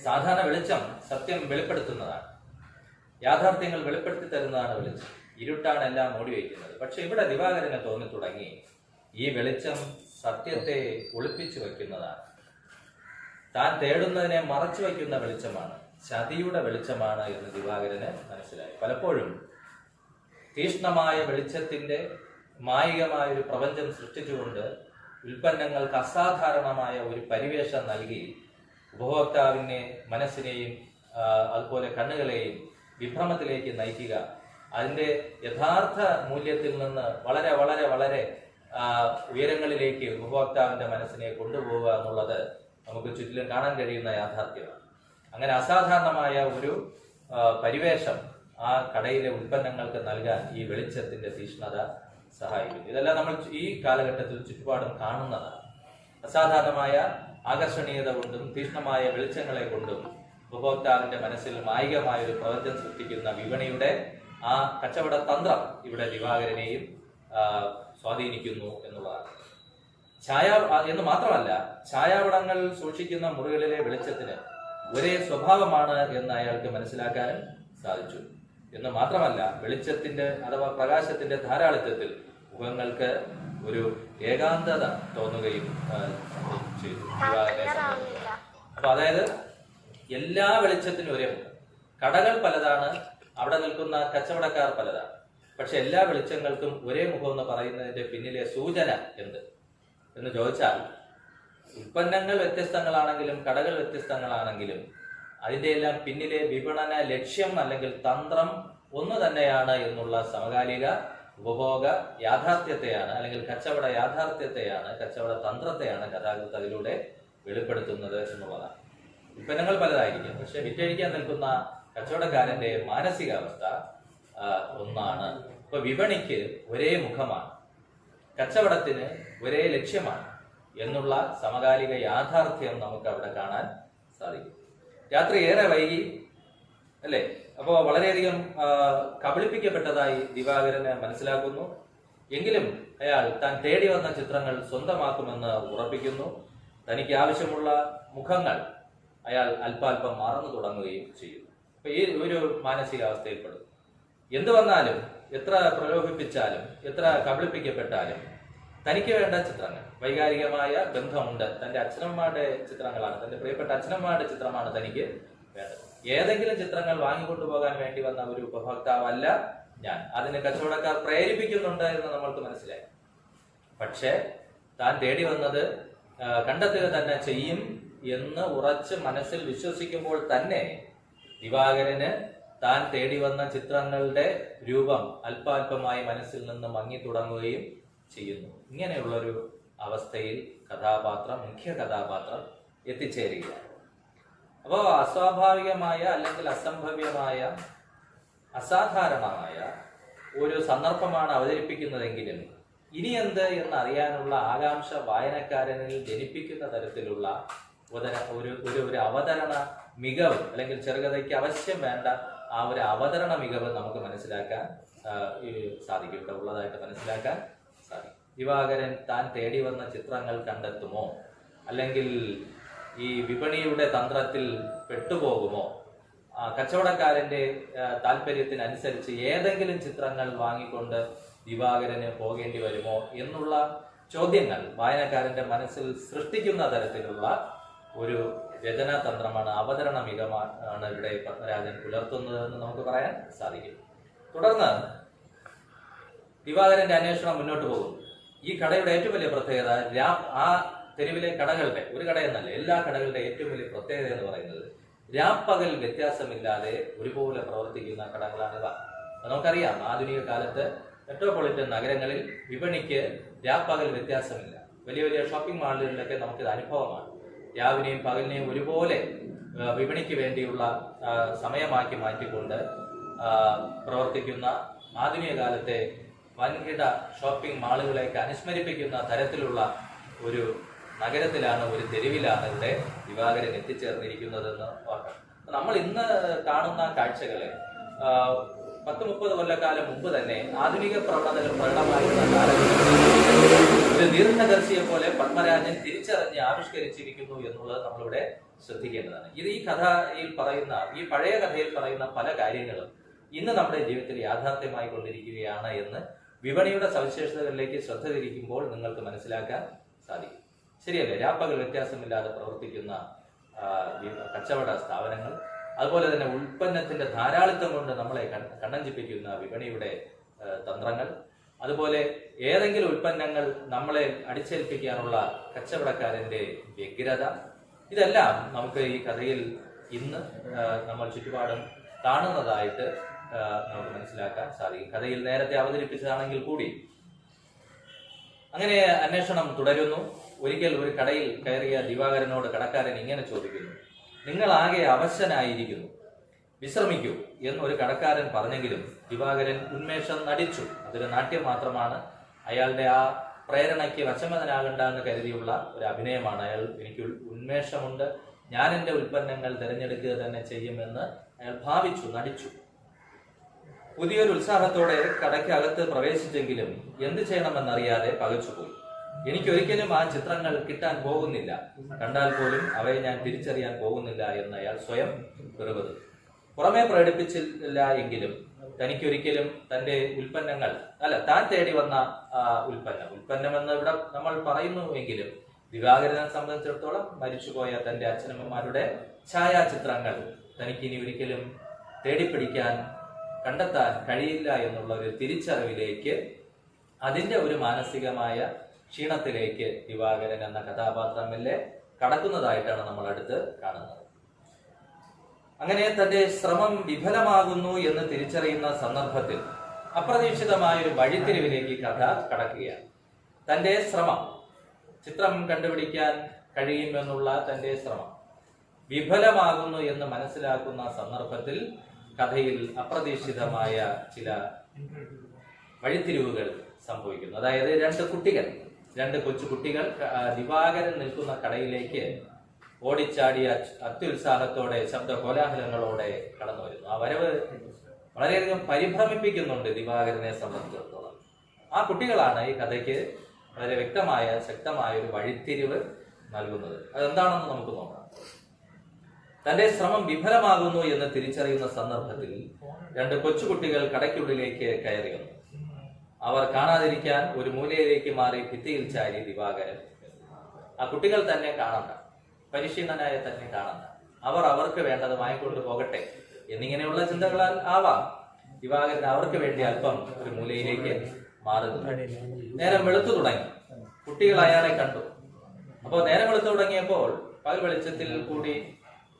Speaker 1: സാധാരണ വെളിച്ചം സത്യം വെളിപ്പെടുത്തുന്നതാണ്, യാഥാർത്ഥ്യങ്ങൾ വെളിപ്പെടുത്തി തരുന്നതാണ് വെളിച്ചം. ഇരുട്ടാണ് എല്ലാം മൂടി വയ്ക്കുന്നത്. പക്ഷെ ഇവിടെ ദിവാകരന് തോന്നി തുടങ്ങി ഈ വെളിച്ചം സത്യത്തെ ഒളിപ്പിച്ചു വയ്ക്കുന്നതാണ്, താൻ തേടുന്നതിനെ മറച്ചു വയ്ക്കുന്ന വെളിച്ചമാണ്, ചതിയുടെ വെളിച്ചമാണ് എന്ന് ദിവാകരന് മനസ്സിലായി. പലപ്പോഴും തീഷ്ണമായ വെളിച്ചത്തിന്റെ മായികമായ ഒരു പ്രപഞ്ചം സൃഷ്ടിച്ചുകൊണ്ട് ഉൽപ്പന്നങ്ങൾക്ക് അസാധാരണമായ ഒരു പരിവേഷം നൽകി ഉപഭോക്താവിനെ, മനസ്സിനെയും അതുപോലെ കണ്ണുകളെയും വിഭ്രമത്തിലേക്ക് നയിക്കുക, അതിന്റെ യഥാർത്ഥ മൂല്യത്തിൽ നിന്ന് വളരെ വളരെ വളരെ ഉയരങ്ങളിലേക്ക് ഉപഭോക്താവിന്റെ മനസ്സിനെ കൊണ്ടുപോവുക എന്നുള്ളത് നമുക്ക് ചുറ്റിലും കാണാൻ കഴിയുന്ന യാഥാർത്ഥ്യമാണ്. അങ്ങനെ അസാധാരണമായ ഒരു പരിവേഷം ആ കടയിലെ ഉൽപ്പന്നങ്ങൾക്ക് നൽകാൻ ഈ വെളിച്ചത്തിന്റെ തീഷ്ണത സഹായിക്കുന്നു. ഇതെല്ലാം നമ്മൾ ഈ കാലഘട്ടത്തിൽ ചുറ്റുപാടും കാണുന്നതാണ്. അസാധാരണമായ ആകർഷണീയത കൊണ്ടും തീഷ്ണമായ വെളിച്ചങ്ങളെ കൊണ്ടും ഉപഭോക്താവിന്റെ മനസ്സിൽ മായികമായ ഒരു പ്രപഞ്ചം സൃഷ്ടിക്കുന്ന വിപണിയുടെ ആ കച്ചവട തന്ത്രം ഇവിടെ ദിവാകരനെയും സ്വാധീനിക്കുന്നു എന്നുള്ളതാണ്. എന്ന് മാത്രമല്ല, ഛായാപടങ്ങൾ സൂക്ഷിക്കുന്ന മുറികളിലെ വെളിച്ചത്തിന് ഒരേ സ്വഭാവമാണ് എന്ന് അയാൾക്ക് മനസ്സിലാക്കാനും സാധിച്ചു. എന്ന് മാത്രമല്ല, വെളിച്ചത്തിന്റെ അഥവാ പ്രകാശത്തിന്റെ ധാരാളിത്വത്തിൽ മുഖങ്ങൾക്ക് ഒരു ഏകാന്തത തോന്നുകയും ചെയ്തു. അപ്പൊ അതായത് എല്ലാ വെളിച്ചത്തിനും ഒരേ മുഖം. കടകൾ പലതാണ്, അവിടെ നിൽക്കുന്ന കച്ചവടക്കാർ പലതാണ്. പക്ഷെ എല്ലാ വെളിച്ചങ്ങൾക്കും ഒരേ മുഖം എന്ന് പറയുന്നതിന്റെ പിന്നിലെ സൂചന എന്ത് എന്ന് ചോദിച്ചാൽ, ഉൽപ്പന്നങ്ങൾ വ്യത്യസ്തങ്ങളാണെങ്കിലും കടകൾ വ്യത്യസ്തങ്ങളാണെങ്കിലും അതിന്റെ എല്ലാം പിന്നിലെ വിപണന ലക്ഷ്യം അല്ലെങ്കിൽ തന്ത്രം ഒന്ന് തന്നെയാണ് എന്നുള്ള സമകാലിക ഉപഭോഗ യാഥാർത്ഥ്യത്തെയാണ്, അല്ലെങ്കിൽ കച്ചവട യാഥാർത്ഥ്യത്തെയാണ്, കച്ചവട തന്ത്രത്തെയാണ് കഥാകൃത്ത് അതിലൂടെ വെളിപ്പെടുത്തുന്നത് എന്നുള്ളതാണ്. ഉൽപ്പന്നങ്ങൾ പലതായിരിക്കും, പക്ഷെ വിറ്റഴിക്കാൻ നിൽക്കുന്ന കച്ചവടക്കാരന്റെ മാനസികാവസ്ഥ ഒന്നാണ്. ഇപ്പൊ വിപണിക്ക് ഒരേ മുഖമാണ്, കച്ചവടത്തിന് ഒരേ ലക്ഷ്യമാണ് എന്നുള്ള സമകാലിക യാഥാർത്ഥ്യം നമുക്ക് അവിടെ കാണാൻ സാധിക്കും. രാത്രി ഏറെ വൈകി അല്ലേ? അപ്പോൾ വളരെയധികം കബളിപ്പിക്കപ്പെട്ടതായി ദിവാകരന് മനസ്സിലാക്കുന്നു. എങ്കിലും അയാൾ താൻ തേടി വന്ന ചിത്രങ്ങൾ സ്വന്തമാക്കുമെന്ന് ഉറപ്പിക്കുന്നു. തനിക്ക് ആവശ്യമുള്ള മുഖങ്ങൾ അയാൾ അല്പാൽപ്പം മറന്നു തുടങ്ങുകയും ചെയ്യുന്നു. അപ്പൊ ഈ ഒരു മാനസികാവസ്ഥയിൽപ്പെടും. എന്തു വന്നാലും, എത്ര പ്രലോഭിപ്പിച്ചാലും, എത്ര കബളിപ്പിക്കപ്പെട്ടാലും തനിക്ക് വേണ്ട ചിത്രങ്ങൾ, വൈകാരികമായ ബന്ധമുണ്ട്, തന്റെ അച്ഛനമ്മമാരുടെ ചിത്രങ്ങളാണ്, തന്റെ പ്രിയപ്പെട്ട അച്ഛനമ്മമാരുടെ ചിത്രമാണ് തനിക്ക് വേണ്ടത്. ഏതെങ്കിലും ചിത്രങ്ങൾ വാങ്ങിക്കൊണ്ടുപോകാൻ വേണ്ടി വന്ന ഒരു ഉപഭോക്താവല്ല ഞാൻ. അതിന് കച്ചവടക്കാർ പ്രേരിപ്പിക്കുന്നുണ്ട് എന്ന് നമ്മൾക്ക് മനസ്സിലായി. പക്ഷെ താൻ തേടി വന്നത് കണ്ടെത്തുക തന്നെ ചെയ്യും എന്ന് ഉറച്ച് മനസ്സിൽ വിശ്വസിക്കുമ്പോൾ തന്നെ ദിവാകരന് താൻ തേടി വന്ന ചിത്രങ്ങളുടെ രൂപം അല്പാൽപമായി മനസ്സിൽ നിന്ന് മങ്ങി തുടങ്ങുകയും ചെയ്യുന്നു. ഇങ്ങനെയുള്ളൊരു അവസ്ഥയിൽ മുഖ്യ കഥാപാത്രം എത്തിച്ചേരുകയാണ്. അപ്പോൾ അസ്വാഭാവികമായ അല്ലെങ്കിൽ അസംഭവ്യമായ അസാധാരണമായ ഒരു സന്ദർഭമാണ് അവതരിപ്പിക്കുന്നതെങ്കിലും ഇനി എന്ത് എന്ന് അറിയാനുള്ള ആകാംക്ഷ വായനക്കാരനിൽ ജനിപ്പിക്കുന്ന തരത്തിലുള്ള ഒരു അവതരണ മികവ്, അല്ലെങ്കിൽ ചെറുകഥയ്ക്ക് അവശ്യം വേണ്ട ആ ഒരു അവതരണ മികവ് നമുക്ക് മനസ്സിലാക്കാൻ സാധിക്കും, ഇവിടെ ഉള്ളതായിട്ട് മനസ്സിലാക്കാൻ സാധിക്കും. ദിവാകരൻ താൻ തേടി വന്ന ചിത്രങ്ങൾ കണ്ടെത്തുമോ, അല്ലെങ്കിൽ ഈ വിപണിയുടെ തന്ത്രത്തിൽ പെട്ടുപോകുമോ, കച്ചവടക്കാരന്റെ താല്പര്യത്തിനനുസരിച്ച് ഏതെങ്കിലും ചിത്രങ്ങൾ വാങ്ങിക്കൊണ്ട് ദിവാകരന് പോകേണ്ടി വരുമോ എന്നുള്ള ചോദ്യങ്ങൾ വായനക്കാരന്റെ മനസ്സിൽ സൃഷ്ടിക്കുന്ന തരത്തിലുള്ള ഒരു രചനാതന്ത്രമാണ്, അവതരണ മികമാണ് ഇവിടെ പത്മരാജൻ പുലർത്തുന്നതെന്ന് നമുക്ക് പറയാൻ സാധിക്കും. തുടർന്ന് ദിവാകരന്റെ അന്വേഷണം മുന്നോട്ട് പോകും. ഈ കടയുടെ ഏറ്റവും വലിയ പ്രത്യേകത, ആ തെരുവിലെ കടകളുടെ, ഒരു കടയെന്നല്ല എല്ലാ കടകളുടെ ഏറ്റവും വലിയ പ്രത്യേകത എന്ന് പറയുന്നത് രാപ്പകൽ വ്യത്യാസമില്ലാതെ ഒരുപോലെ പ്രവർത്തിക്കുന്ന കടകളാണിവ. നമുക്കറിയാം, ആധുനിക കാലത്ത് മെട്രോപൊളിറ്റൻ നഗരങ്ങളിൽ വിപണിക്ക് രാപ്പകൽ വ്യത്യാസമില്ല. വലിയ വലിയ ഷോപ്പിംഗ് മാളുകളിലൊക്കെ നമുക്കിത് അനുഭവമാണ്. രാവിലെയും പകലിനെയും ഒരുപോലെ വിപണിക്ക് വേണ്ടിയുള്ള സമയമാക്കി മാറ്റിക്കൊണ്ട് പ്രവർത്തിക്കുന്ന ആധുനിക കാലത്തെ വൻകിട ഷോപ്പിംഗ് മാളുകളെയൊക്കെ അനുസ്മരിപ്പിക്കുന്ന തരത്തിലുള്ള ഒരു നഗരത്തിലാണ്, ഒരു തെരുവിലാണ് ഇവിടെ ദിവാകരൻ എത്തിച്ചേർന്നിരിക്കുന്നതെന്ന് ഓർക്കണം. നമ്മൾ ഇന്ന് കാണുന്ന കാഴ്ചകളെ 10-30 കൊല്ലക്കാലം മുമ്പ് തന്നെ ആധുനിക പ്രവണതകൾ പ്രകടമായിരുന്ന കാലഘട്ടത്തിൽ ഒരു ദീർഘദർശിയെ പോലെ പത്മരാജൻ തിരിച്ചറിഞ്ഞ് ആവിഷ്കരിച്ചിരിക്കുന്നു എന്നുള്ളത് നമ്മളിവിടെ ശ്രദ്ധിക്കേണ്ടതാണ്. ഇത് ഈ കഥയിൽ പറയുന്ന, ഈ പഴയ കഥയിൽ പറയുന്ന പല കാര്യങ്ങളും ഇന്ന് നമ്മുടെ ജീവിതത്തിൽ യാഥാർത്ഥ്യമായി കൊണ്ടിരിക്കുകയാണ് എന്ന് വിപണിയുടെ സവിശേഷതകളിലേക്ക് ശ്രദ്ധ തിരിക്കുമ്പോൾ നിങ്ങൾക്ക് മനസ്സിലാക്കാൻ സാധിക്കും. ശരിയല്ലേ? രാപ്പകൽ വ്യത്യാസമില്ലാതെ പ്രവർത്തിക്കുന്ന കച്ചവട സ്ഥാപനങ്ങൾ, അതുപോലെ തന്നെ ഉൽപ്പന്നത്തിന്റെ ധാരാളിത്തം കൊണ്ട് നമ്മളെ കണ്ണഞ്ചിപ്പിക്കുന്ന വിപണിയുടെ തന്ത്രങ്ങൾ, അതുപോലെ ഏതെങ്കിലും ഉൽപ്പന്നങ്ങൾ നമ്മളെ അടിച്ചേൽപ്പിക്കാനുള്ള കച്ചവടക്കാരന്റെ വ്യഗ്രത, ഇതെല്ലാം നമുക്ക് ഈ കഥയിൽ ഇന്ന് നമ്മൾ ചുറ്റുപാടും കാണുന്നതായിട്ട് നമുക്ക് മനസ്സിലാക്കാൻ സാധിക്കും. കഥയിൽ നേരത്തെ അവതരിപ്പിച്ചതാണെങ്കിൽ കൂടി. അങ്ങനെ അന്വേഷണം തുടരുന്നു. ഒരിക്കൽ ഒരു കടയിൽ കയറിയ ദിവാകരനോട് കടക്കാരൻ ഇങ്ങനെ ചോദിക്കുന്നു: നിങ്ങൾ ആകെ അവശനായിരിക്കുന്നു, വിശ്രമിക്കൂ എന്നൊരു കടക്കാരൻ പറഞ്ഞെങ്കിലും ദിവാകരൻ ഉന്മേഷം നടിച്ചു. അതൊരു നാട്യം മാത്രമാണ്. അയാളുടെ ആ പ്രേരണയ്ക്ക് വശമതനാകണ്ട എന്ന് കരുതിയുള്ള ഒരു അഭിനയമാണ്. എനിക്ക് ഉന്മേഷമുണ്ട്, ഞാൻ എൻ്റെ ഉൽപ്പന്നങ്ങൾ തിരഞ്ഞെടുക്കുക തന്നെ ചെയ്യുമെന്ന് അയാൾ ഭാവിച്ചു, നടിച്ചു. പുതിയൊരു ഉത്സാഹത്തോടെ കടയ്ക്കകത്ത് പ്രവേശിച്ചെങ്കിലും എന്ത് ചെയ്യണമെന്നറിയാതെ പകച്ചുപോയി. എനിക്കൊരിക്കലും ആ ചിത്രങ്ങൾ കിട്ടാൻ പോകുന്നില്ല, കണ്ടാൽ പോലും അവയെ ഞാൻ തിരിച്ചറിയാൻ പോകുന്നില്ല എന്ന് അയാൾ സ്വയം വെറുതെ പുറമെ പ്രകടിപ്പിച്ചില്ല. എങ്കിലും തനിക്കൊരിക്കലും തന്റെ ഉൽപ്പന്നങ്ങൾ താൻ തേടി വന്ന ഉൽപ്പന്നമെന്ന് ഇവിടെ നമ്മൾ പറയുന്നുവെങ്കിലും ദിവാകരനെ സംബന്ധിച്ചിടത്തോളം മരിച്ചുപോയ തന്റെ അച്ഛനമ്മമാരുടെ ഛായാചിത്രങ്ങൾ തനിക്കിനി ഒരിക്കലും തേടിപ്പിടിക്കാൻ, കണ്ടെത്താൻ കഴിയില്ല എന്നുള്ള ഒരു തിരിച്ചറിവിലേക്ക്, അതിന്റെ ഒരു മാനസികമായ ക്ഷീണത്തിലേക്ക് ദിവാകരൻ എന്ന കഥാപാത്രം മെല്ലെ കടക്കുന്നതായിട്ടാണ് നമ്മൾ അടുത്ത് കാണുന്നത്. അങ്ങനെ തന്റെ ശ്രമം വിഫലമാകുന്നു എന്ന് തിരിച്ചറിയുന്ന സന്ദർഭത്തിൽ അപ്രതീക്ഷിതമായ ഒരു വഴിത്തിരിവിലേക്ക് കഥ കടക്കുകയാണ്. തന്റെ ശ്രമം, ചിത്രം കണ്ടുപിടിക്കാൻ കഴിയുമെന്നുള്ള തന്റെ ശ്രമം വിഫലമാകുന്നു എന്ന് മനസ്സിലാക്കുന്ന സന്ദർഭത്തിൽ കഥയിൽ അപ്രതീക്ഷിതമായ ചില വഴിത്തിരിവുകൾ സംഭവിക്കുന്നു. അതായത് രണ്ട് കൊച്ചു കുട്ടികൾ ദിവാകരൻ നിൽക്കുന്ന കടയിലേക്ക് ഓടിച്ചാടിയ അത്യുത്സാഹത്തോടെ, ശബ്ദ കോലാഹലങ്ങളോടെ കടന്നു വരുന്നു. ആ വരവ് വളരെയധികം പരിഭ്രമിപ്പിക്കുന്നുണ്ട് ദിവാകരനെ സംബന്ധിച്ചിടത്തോളം. ആ കുട്ടികളാണ് ഈ കഥയ്ക്ക് വളരെ വ്യക്തമായ, ശക്തമായ ഒരു വഴിത്തിരിവ് നൽകുന്നത്. അതെന്താണെന്ന് നമുക്ക് നോക്കാം. തന്റെ ശ്രമം വിഫലമാകുന്നു എന്ന് തിരിച്ചറിയുന്ന സന്ദർഭത്തിൽ രണ്ട് കൊച്ചുകുട്ടികൾ കടയ്ക്കുള്ളിലേക്ക് കയറി വന്നു. അവർ കാണാതിരിക്കാൻ ഒരു മൂലയിലേക്ക് മാറി ഭിത്തിയിൽ ചാരി ദിവാകരൻ. ആ കുട്ടികൾ തന്നെ കാണണ്ട, പരിശീലനായ തന്നെ കാണണ്ട, അവർക്ക് വേണ്ടത് വാങ്ങിക്കൊണ്ട് പോകട്ടെ എന്നിങ്ങനെയുള്ള ചിന്തകളാൽ ആവാം ദിവാകരൻ അവർക്ക് വേണ്ടി അല്പം ഒരു മൂലയിലേക്ക് മാറുന്നു. നേരം വെളുത്തു തുടങ്ങി. കുട്ടികൾ അയാളെ കണ്ടു. അപ്പോൾ നേരം വെളുത്തു തുടങ്ങിയപ്പോൾ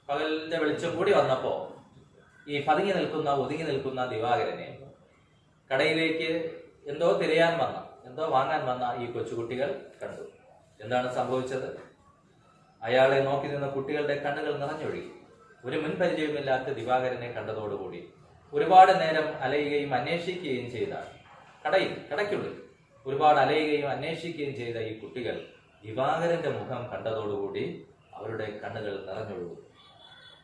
Speaker 1: പകലിന്റെ വെളിച്ചം കൂടി വന്നപ്പോ ഈ ഒതുങ്ങി നിൽക്കുന്ന ദിവാകരനെ കടയിലേക്ക് എന്തോ വാങ്ങാൻ വന്ന ഈ കൊച്ചുകുട്ടികൾ കണ്ടു. എന്താണ് സംഭവിച്ചത്? അയാളെ നോക്കി നിന്ന കുട്ടികളുടെ കണ്ണുകൾ നിറഞ്ഞൊഴുകി. ഒരു മുൻപരിചയമില്ലാത്ത ദിവാകരനെ കണ്ടതോടുകൂടി ഒരുപാട് നേരം അലയുകയും അന്വേഷിക്കുകയും ചെയ്ത കടയ്ക്കുള്ളിൽ ഒരുപാട് അലയുകയും അന്വേഷിക്കുകയും ചെയ്ത ഈ കുട്ടികൾ ദിവാകരന്റെ മുഖം കണ്ടതോടുകൂടി അവരുടെ കണ്ണുകൾ നിറഞ്ഞൊഴുകും.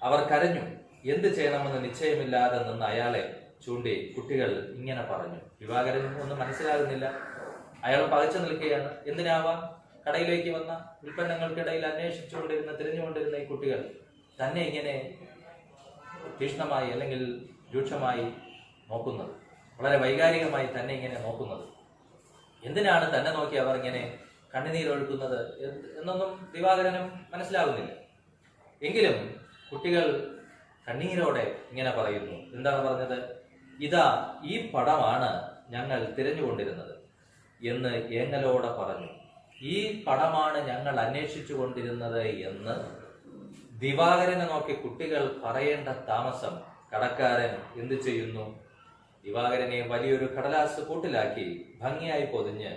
Speaker 1: അവർ കരഞ്ഞു. എന്ത് ചെയ്യണമെന്ന് നിശ്ചയമില്ലാതെ നിന്ന് അയാളെ ചൂണ്ടി കുട്ടികൾ ഇങ്ങനെ പറഞ്ഞു. ദിവാകരൻ ഒന്നും മനസ്സിലാകുന്നില്ല. അയാൾ പകച്ചു നിൽക്കുകയാണ്. എന്തിനാവാം? കടയിലേക്ക് വന്ന ഉൽപ്പന്നങ്ങൾക്കിടയിൽ തിരഞ്ഞുകൊണ്ടിരുന്ന ഈ കുട്ടികൾ തന്നെ ഇങ്ങനെ തീക്ഷ്ണമായി അല്ലെങ്കിൽ രൂക്ഷമായി നോക്കുന്നത്. വളരെ വൈകാരികമായി തന്നെ ഇങ്ങനെ നോക്കുന്നത്. എന്തിനാണ് തന്നെ നോക്കി അവർ ഇങ്ങനെ കണ്ണുനീരൊഴുക്കുന്നത് എന്നൊന്നും ദിവാകരനും മനസ്സിലാകുന്നില്ല. എങ്കിലും കുട്ടികൾ കണ്ണീരോടെ ഇങ്ങനെ പറയുന്നു. എന്താണ് പറഞ്ഞത്? ഇതാ ഈ പടമാണ് ഞങ്ങൾ തിരഞ്ഞുകൊണ്ടിരുന്നത് എന്ന് ഏങ്ങലോടെ പറഞ്ഞു. ഈ പടമാണ് ഞങ്ങൾ അന്വേഷിച്ചു കൊണ്ടിരുന്നത് എന്ന് ദിവാകരനെ നോക്കി കുട്ടികൾ പറയേണ്ട താമസം കടക്കാരൻ എന്ത് ചെയ്യുന്നു? ദിവാകരനെ വലിയൊരു കടലാസ് കൂട്ടിലാക്കി ഭംഗിയായി പൊതിഞ്ഞ്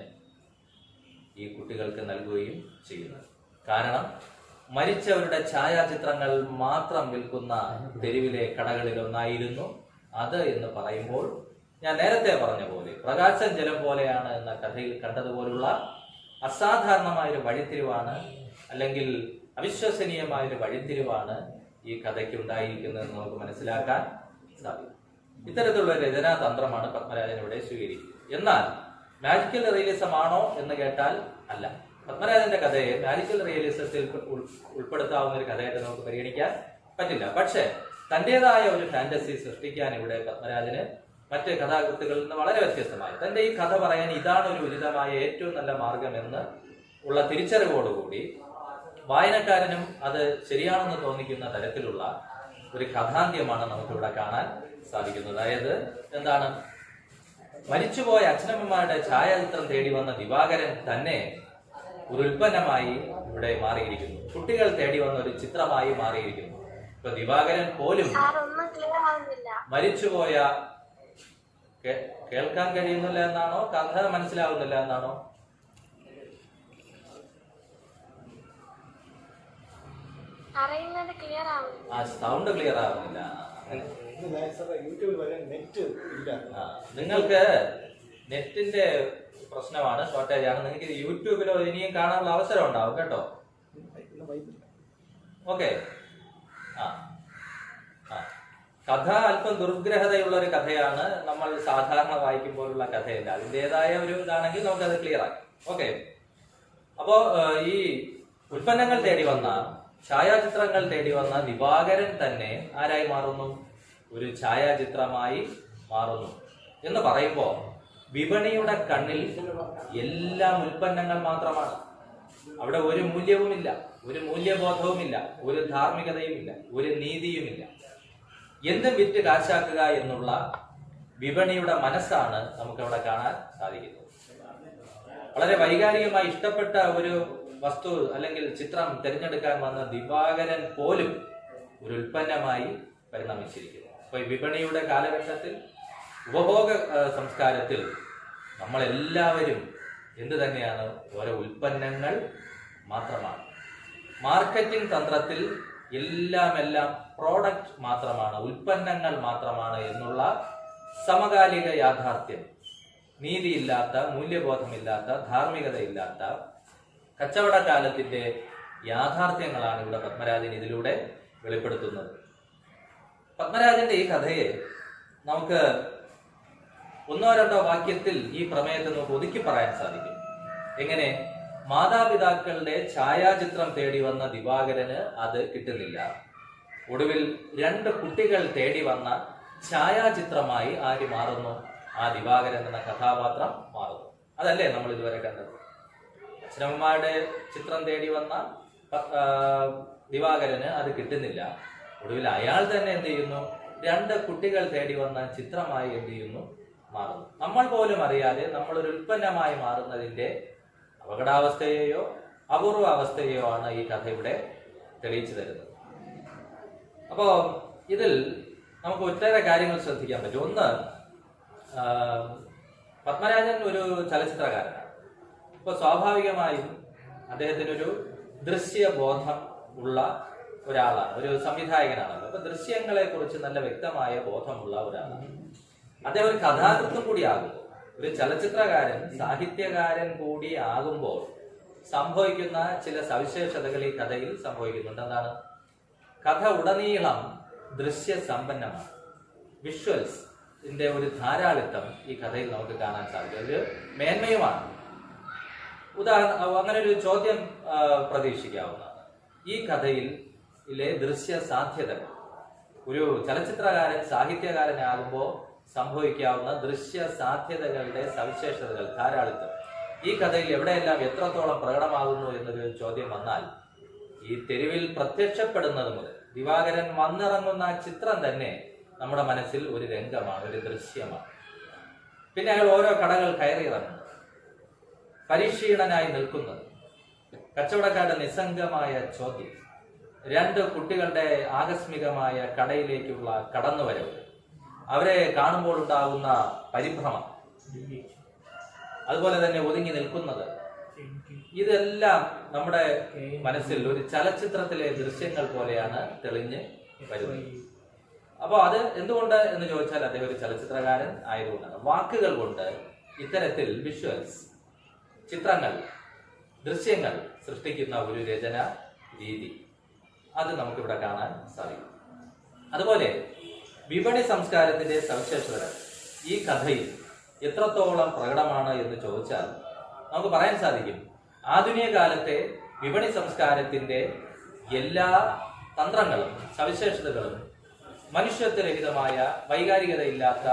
Speaker 1: ഈ കുട്ടികൾക്ക് നൽകുകയും ചെയ്യുന്നു. കാരണം മരിച്ചവരുടെ ഛായാചിത്രങ്ങൾ മാത്രം വിൽക്കുന്ന തെരുവിലെ കടകളിലൊന്നായിരുന്നു അത് എന്ന് പറയുമ്പോൾ ഞാൻ നേരത്തെ പറഞ്ഞ പോലെ പ്രകാശം ജലം പോലെയാണ് എന്ന കഥയിൽ കണ്ടതുപോലുള്ള അസാധാരണമായൊരു വഴിത്തിരിവാണ്, അല്ലെങ്കിൽ അവിശ്വസനീയമായൊരു വഴിത്തിരിവാണ് ഈ കഥയ്ക്ക് ഉണ്ടായിരിക്കുന്നതെന്ന് നമുക്ക് മനസ്സിലാക്കാൻ സാധിക്കും. ഇത്തരത്തിലുള്ള രചനാ തന്ത്രമാണ് പത്മരാജൻ ഇവിടെ സ്വീകരിക്കുന്നത്. എന്നാൽ മാജിക്കൽ റിയലിസം ആണോ എന്ന് കേട്ടാൽ അല്ല. പത്മരാജന്റെ കഥയെ മാജിക്കൽ റിയലിസത്തിൽ ഉൾപ്പെടുത്താവുന്ന ഒരു കഥയായിട്ട് നമുക്ക് പരിഗണിക്കാൻ പറ്റില്ല. പക്ഷെ തന്റേതായ ഒരു ഫാന്റസി സൃഷ്ടിക്കാൻ ഇവിടെ പത്മരാജന് മറ്റ് കഥാകൃത്തുക്കളിൽ നിന്ന് വളരെ വ്യത്യസ്തമായി തന്റെ ഈ കഥ പറയാൻ ഇതാണ് ഒരു ഉചിതമായ ഏറ്റവും നല്ല മാർഗം എന്ന് ഉള്ള തിരിച്ചറിവോടുകൂടി വായനക്കാരനും അത് ശരിയാണെന്ന് തോന്നിക്കുന്ന തരത്തിലുള്ള ഒരു കഥാന്ത്യമാണ് നമുക്കിവിടെ കാണാൻ സാധിക്കുന്നത്. അതായത് എന്താണ്? മരിച്ചുപോയ അച്ഛനമ്മമാരുടെ ഛായാചിത്രം തേടി വന്ന ദിവാകരൻ തന്നെ ഒരു ഉൽപ്പന്നമായി ഇവിടെ മാറിയിരിക്കുന്നു. കുട്ടികൾ തേടി വന്ന ഒരു ചിത്രമായി മാറിയിരിക്കുന്നു. ഇപ്പൊ ദിവാകരൻ പോലും മരിച്ചുപോയ കേൾക്കാൻ കഴിയുന്നില്ല എന്നാണോ, കഥ മനസ്സിലാവുന്നില്ല എന്നാണോ? സൗണ്ട് ക്ലിയർ ആവുന്നില്ല. നിങ്ങൾക്ക് നെറ്റിന്റെ പ്രശ്നമാണ്, ഷോർട്ടേജ് ആണ്. നിങ്ങൾക്ക് യൂട്യൂബിലോ ഇനിയും കാണാനുള്ള അവസരം ഉണ്ടാവും കേട്ടോ. ഓക്കെ. കഥ അല്പം ദുർഗ്രഹതയുള്ള ഒരു കഥയാണ്. നമ്മൾ സാധാരണ വായിക്കുമ്പോഴുള്ള കഥയല്ല. അതിൻ്റെതായ ഒരു ഇതാണെങ്കിൽ നമുക്കത് ക്ലിയർ ആക്കാം. ഓക്കെ. അപ്പോ ഈ ഉൽപ്പന്നങ്ങൾ തേടി വന്ന, ഛായാചിത്രങ്ങൾ തേടി വന്ന ദിവാകരൻ തന്നെ ആരായി മാറുന്നു? ഒരു ഛായാചിത്രമായി മാറുന്നു എന്ന് പറയുമ്പോ വിപണിയുടെ കണ്ണിൽ എല്ലാം ഉൽപ്പന്നങ്ങൾ മാത്രമാണ്. അവിടെ ഒരു മൂല്യവുമില്ല, ഒരു മൂല്യബോധവുമില്ല, ഒരു ധാർമ്മികതയുമില്ല, ഒരു നീതിയുമില്ല. എന്തും വിറ്റ് കാശാക്കുക എന്നുള്ള വിപണിയുടെ മനസ്സാണ് നമുക്കവിടെ കാണാൻ സാധിക്കുന്നത്. വളരെ വൈകാരികമായി ഇഷ്ടപ്പെട്ട ഒരു വസ്തു അല്ലെങ്കിൽ ചിത്രം തിരഞ്ഞെടുക്കാൻ വന്ന ദിവാകരൻ പോലും ഒരു ഉൽപ്പന്നമായി പരിണമിച്ചിരിക്കുന്നു. അപ്പൊ ഈ വിപണിയുടെ കാലഘട്ടത്തിൽ, ഉപഭോഗ സംസ്കാരത്തിൽ നമ്മളെല്ലാവരും എന്ത് തന്നെയാണ്? ഓരോ ഉൽപ്പന്നങ്ങൾ മാത്രമാണ്. മാർക്കറ്റിംഗ് തന്ത്രത്തിൽ എല്ലാം പ്രോഡക്റ്റ് മാത്രമാണ്, ഉൽപ്പന്നങ്ങൾ മാത്രമാണ് എന്നുള്ള സമകാലിക യാഥാർത്ഥ്യം, നീതിയില്ലാത്ത, മൂല്യബോധമില്ലാത്ത, ധാർമ്മികതയില്ലാത്ത കച്ചവടകാലത്തിന്റെ യാഥാർത്ഥ്യങ്ങളാണ് ഇവിടെ പത്മരാജൻ ഇതിലൂടെ വെളിപ്പെടുത്തുന്നത്. പത്മരാജന്റെ ഈ കഥയെ നമുക്ക് ഒന്നോ രണ്ടോ വാക്യത്തിൽ ഈ പ്രമേയത്തെ നമുക്ക് ഒതുക്കി പറയാൻ സാധിക്കും. എങ്ങനെ? മാതാപിതാക്കളുടെ ഛായാചിത്രം തേടി വന്ന ദിവാകരന് അത് കിട്ടുന്നില്ല. ഒടുവിൽ 2 കുട്ടികൾ തേടി വന്ന ഛായാചിത്രമായി ആര് മാറുന്നു? ആ ദിവാകരൻ എന്ന കഥാപാത്രം മാറുന്നു. അതല്ലേ നമ്മൾ ഇതുവരെ കണ്ടത്? അച്ഛനമ്മമാരുടെ ചിത്രം തേടി വന്ന ദിവാകരന് അത് കിട്ടുന്നില്ല. ഒടുവിൽ അയാൾ തന്നെ എന്ത് ചെയ്യുന്നു? 2 കുട്ടികൾ തേടി വന്ന ചിത്രമായി എന്ത് ചെയ്യുന്നു? മാറുന്നു. നമ്മൾ പോലും അറിയാതെ നമ്മളൊരു ഉൽപ്പന്നമായി മാറുന്നതിന്റെ അപകടാവസ്ഥയെയോ അപൂർവാവസ്ഥയെയോ ആണ് ഈ കഥ ഇവിടെ തെളിയിച്ചു തരുന്നത്. അപ്പോ ഇതിൽ നമുക്ക് ഒട്ടേറെ കാര്യങ്ങൾ ശ്രദ്ധിക്കാൻ പറ്റും. ഒന്ന്, പത്മരാജൻ ഒരു ചലച്ചിത്രകാരനാണ്. ഇപ്പൊ സ്വാഭാവികമായും അദ്ദേഹത്തിനൊരു ദൃശ്യബോധം ഉള്ള ഒരാളാണ്, ഒരു സംവിധായകനാണല്ലോ. അപ്പൊ ദൃശ്യങ്ങളെ കുറിച്ച് നല്ല വ്യക്തമായ ബോധമുള്ള ഒരാളാണ്. അദ്ദേഹം ഒരു കഥാകൃത്തും കൂടി ആകുമ്പോൾ, ഒരു ചലച്ചിത്രകാരൻ, സാഹിത്യകാരൻ കൂടി ആകുമ്പോൾ സംഭവിക്കുന്ന ചില സവിശേഷതകൾ ഈ കഥയിൽ സംഭവിക്കുന്നുണ്ട്. എന്താണ്? കഥ ഉടനീളം ദൃശ്യ സമ്പന്നമാണ്. വിഷ്വൽസ് ഇതിന്റെ ഒരു ധാരാളിത്തം ഈ കഥയിൽ നമുക്ക് കാണാൻ സാധിക്കും. ഒരു മേന്മയുമാണ്. അങ്ങനെ ഒരു ചോദ്യം പ്രതീക്ഷിക്കാവുന്നതാണ്. ഈ കഥയിലെ ദൃശ്യ സാധ്യതകൾ, ഒരു ചലച്ചിത്രകാരൻ സാഹിത്യകാരനാകുമ്പോൾ സംഭവിക്കാവുന്ന ദൃശ്യ സാധ്യതകളുടെ സവിശേഷതകൾ ധാരാളിത്തം ഈ കഥയിൽ എവിടെയെല്ലാം എത്രത്തോളം പ്രകടമാകുന്നു എന്നൊരു ചോദ്യം വന്നാൽ, ഈ തെരുവിൽ പ്രത്യക്ഷപ്പെടുന്നത് മുതൽ ദിവാകരൻ വന്നിറങ്ങുന്ന ആ ചിത്രം തന്നെ നമ്മുടെ മനസ്സിൽ ഒരു രംഗമാണ്, ഒരു ദൃശ്യമാണ്. പിന്നെ അയാൾ ഓരോ കടകൾ കയറിയിറങ്ങുന്നത്, പരിശീലനായി നിൽക്കുന്നത്, കച്ചവടക്കാരുടെ നിസ്സംഗമായ ചോദ്യം, 2 കുട്ടികളുടെ ആകസ്മികമായ കടയിലേക്കുള്ള കടന്നുവരവ്, അവരെ കാണുമ്പോൾ ഉണ്ടാകുന്ന പരിഭ്രമം, അതുപോലെ തന്നെ ഒതുങ്ങി നിൽക്കുന്നത്, ഇതെല്ലാം നമ്മുടെ മനസ്സിൽ ഒരു ചലച്ചിത്രത്തിലെ ദൃശ്യങ്ങൾ പോലെയാണ് തെളിഞ്ഞ് വരുന്നത്. അപ്പോൾ അത് എന്തുകൊണ്ട് എന്ന് ചോദിച്ചാൽ അദ്ദേഹം ഒരു ചലച്ചിത്രകാരൻ ആയതുകൊണ്ടാണ്. വാക്കുകൾ കൊണ്ട് ഇത്തരത്തിൽ വിഷ്വൽസ്, ചിത്രങ്ങൾ, ദൃശ്യങ്ങൾ സൃഷ്ടിക്കുന്ന ഒരു രചന രീതി അത് നമുക്കിവിടെ കാണാൻ സാധിക്കും. അതുപോലെ വിപണി സംസ്കാരത്തിന്റെ സവിശേഷതകൾ ഈ കഥയിൽ എത്രത്തോളം പ്രകടമാണ് എന്ന് ചോദിച്ചാൽ നമുക്ക് പറയാൻ സാധിക്കും, ആധുനിക കാലത്തെ വിപണി സംസ്കാരത്തിന്റെ എല്ലാ തന്ത്രങ്ങളും സവിശേഷതകളും മനുഷ്യത്വരഹിതമായ, വൈകാരികതയില്ലാത്ത,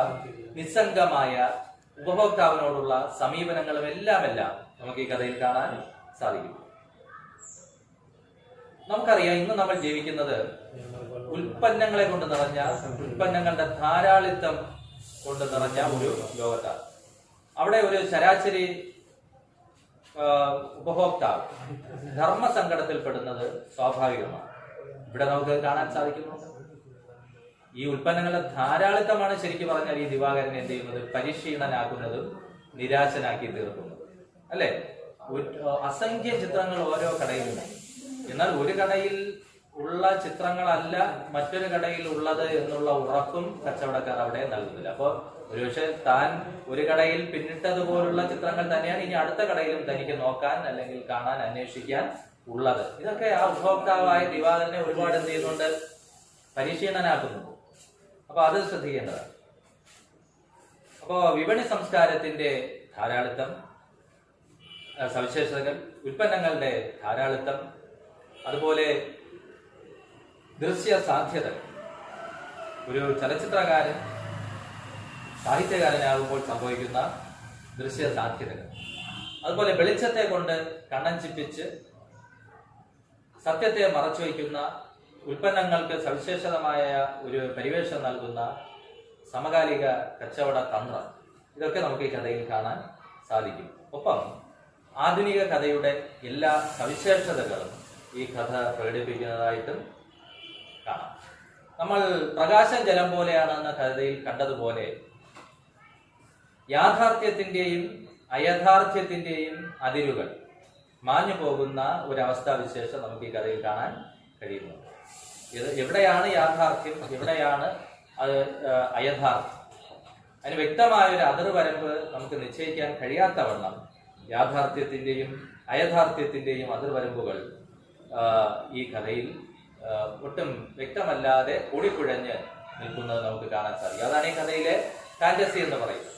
Speaker 1: നിസ്സംഗമായ ഉപഭോക്താവിനോടുള്ള സമീപനങ്ങളും എല്ലാം നമുക്ക് ഈ കഥയിൽ കാണാൻ സാധിക്കും. നമുക്കറിയാം, ഇന്ന് നമ്മൾ ജീവിക്കുന്നത് ഉൽപ്പന്നങ്ങളെ കൊണ്ട് നിറഞ്ഞ, ഉൽപ്പന്നങ്ങളുടെ ധാരാളിത്തം കൊണ്ട് നിറഞ്ഞ ഒരു ലോകത്താണ്. അവിടെ ഒരു ശരാശരി ഉപഭോക്താവ് ധർമ്മസങ്കടത്തിൽപ്പെടുന്നത് സ്വാഭാവികമാണ്. ഇവിടെ നമുക്ക് കാണാൻ സാധിക്കുന്നുണ്ട്. ഈ ഉൽപ്പന്നങ്ങളുടെ ധാരാളിത്തമാണ് ശരിക്കും പറഞ്ഞാൽ ഈ ദിവാകരൻ എന്ത് ചെയ്യുന്നത്, പരിശീലനാക്കുന്നതും നിരാശനാക്കി തീർക്കുന്നത്, അല്ലെ? അസംഖ്യം ചിത്രങ്ങൾ ഓരോ കടയിലും. എന്നാൽ ഒരു കടയിൽ ഉള്ള ചിത്രങ്ങളല്ല മറ്റൊരു കടയിൽ ഉള്ളത് എന്നുള്ള ഉറപ്പും കച്ചവടക്കാർ അവിടെ നൽകുന്നില്ല. അപ്പോൾ ഒരുപക്ഷെ താൻ ഒരു കടയിൽ പിന്നിട്ടതുപോലുള്ള ചിത്രങ്ങൾ തന്നെയാണ് ഇനി അടുത്ത കടയിലും തനിക്ക് നോക്കാൻ അല്ലെങ്കിൽ കാണാൻ, അന്വേഷിക്കാൻ ഉള്ളത്. ഇതൊക്കെ ആ ഉപഭോക്താവായ ദിവാകരനെ ഒരുപാട് എന്ത് ചെയ്യുന്നുണ്ട്, പരിശീലനാക്കുന്നുണ്ട്. അപ്പൊ അത് ശ്രദ്ധിക്കേണ്ടതാണ്. അപ്പോ വിപണി സംസ്കാരത്തിന്റെ ധാരാളിത്തം, സവിശേഷതകൾ, ഉൽപ്പന്നങ്ങളുടെ ധാരാളിത്തം, അതുപോലെ ദൃശ്യ സാധ്യതകൾ, ഒരു ചലച്ചിത്രകാരൻ സാഹിത്യകാരനാകുമ്പോൾ സംഭവിക്കുന്ന ദൃശ്യ സാധ്യതകൾ, അതുപോലെ വെളിച്ചത്തെ കൊണ്ട് കണ്ണഞ്ചിപ്പിച്ച് സത്യത്തെ മറച്ചു വയ്ക്കുന്ന, ഉൽപ്പന്നങ്ങൾക്ക് സവിശേഷമായ ഒരു പരിവേഷം നൽകുന്ന സമകാലിക കച്ചവട തന്ത്രം, ഇതൊക്കെ നമുക്ക് ഈ കഥയിൽ കാണാൻ സാധിക്കും. ഒപ്പം ആധുനിക കഥയുടെ എല്ലാ സവിശേഷതകളും ഈ കഥ പ്രകടിപ്പിക്കുന്നതായിട്ടും കാണാം. നമ്മൾ പ്രകാശം ജലം പോലെയാണെന്ന കഥയിൽ കണ്ടതുപോലെ യാഥാർത്ഥ്യത്തിന്റെയും അയഥാർത്ഥ്യത്തിന്റെയും അതിരുകൾ മാഞ്ഞു പോകുന്ന ഒരവസ്ഥാവിശേഷം നമുക്ക് ഈ കഥയിൽ കാണാൻ കഴിയുന്നു. എവിടെയാണ് യാഥാർത്ഥ്യം, എവിടെയാണ് അത് അയഥാർത്ഥ്യം, അതിന് വ്യക്തമായൊരു അതിർവരമ്പ് നമുക്ക് നിശ്ചയിക്കാൻ കഴിയാത്തവണ്ണം യാഥാർത്ഥ്യത്തിന്റെയും അയഥാർത്ഥ്യത്തിന്റെയും അതിർവരമ്പുകൾ ഈ കഥയിൽ ഒട്ടും വ്യക്തമല്ലാതെ കൂടിക്കുഴഞ്ഞ് നിൽക്കുന്നത് നമുക്ക് കാണാൻ സാധിക്കും. അതാണ് ഈ കഥയിലെ ഫാന്റസി എന്ന് പറയുന്നത്.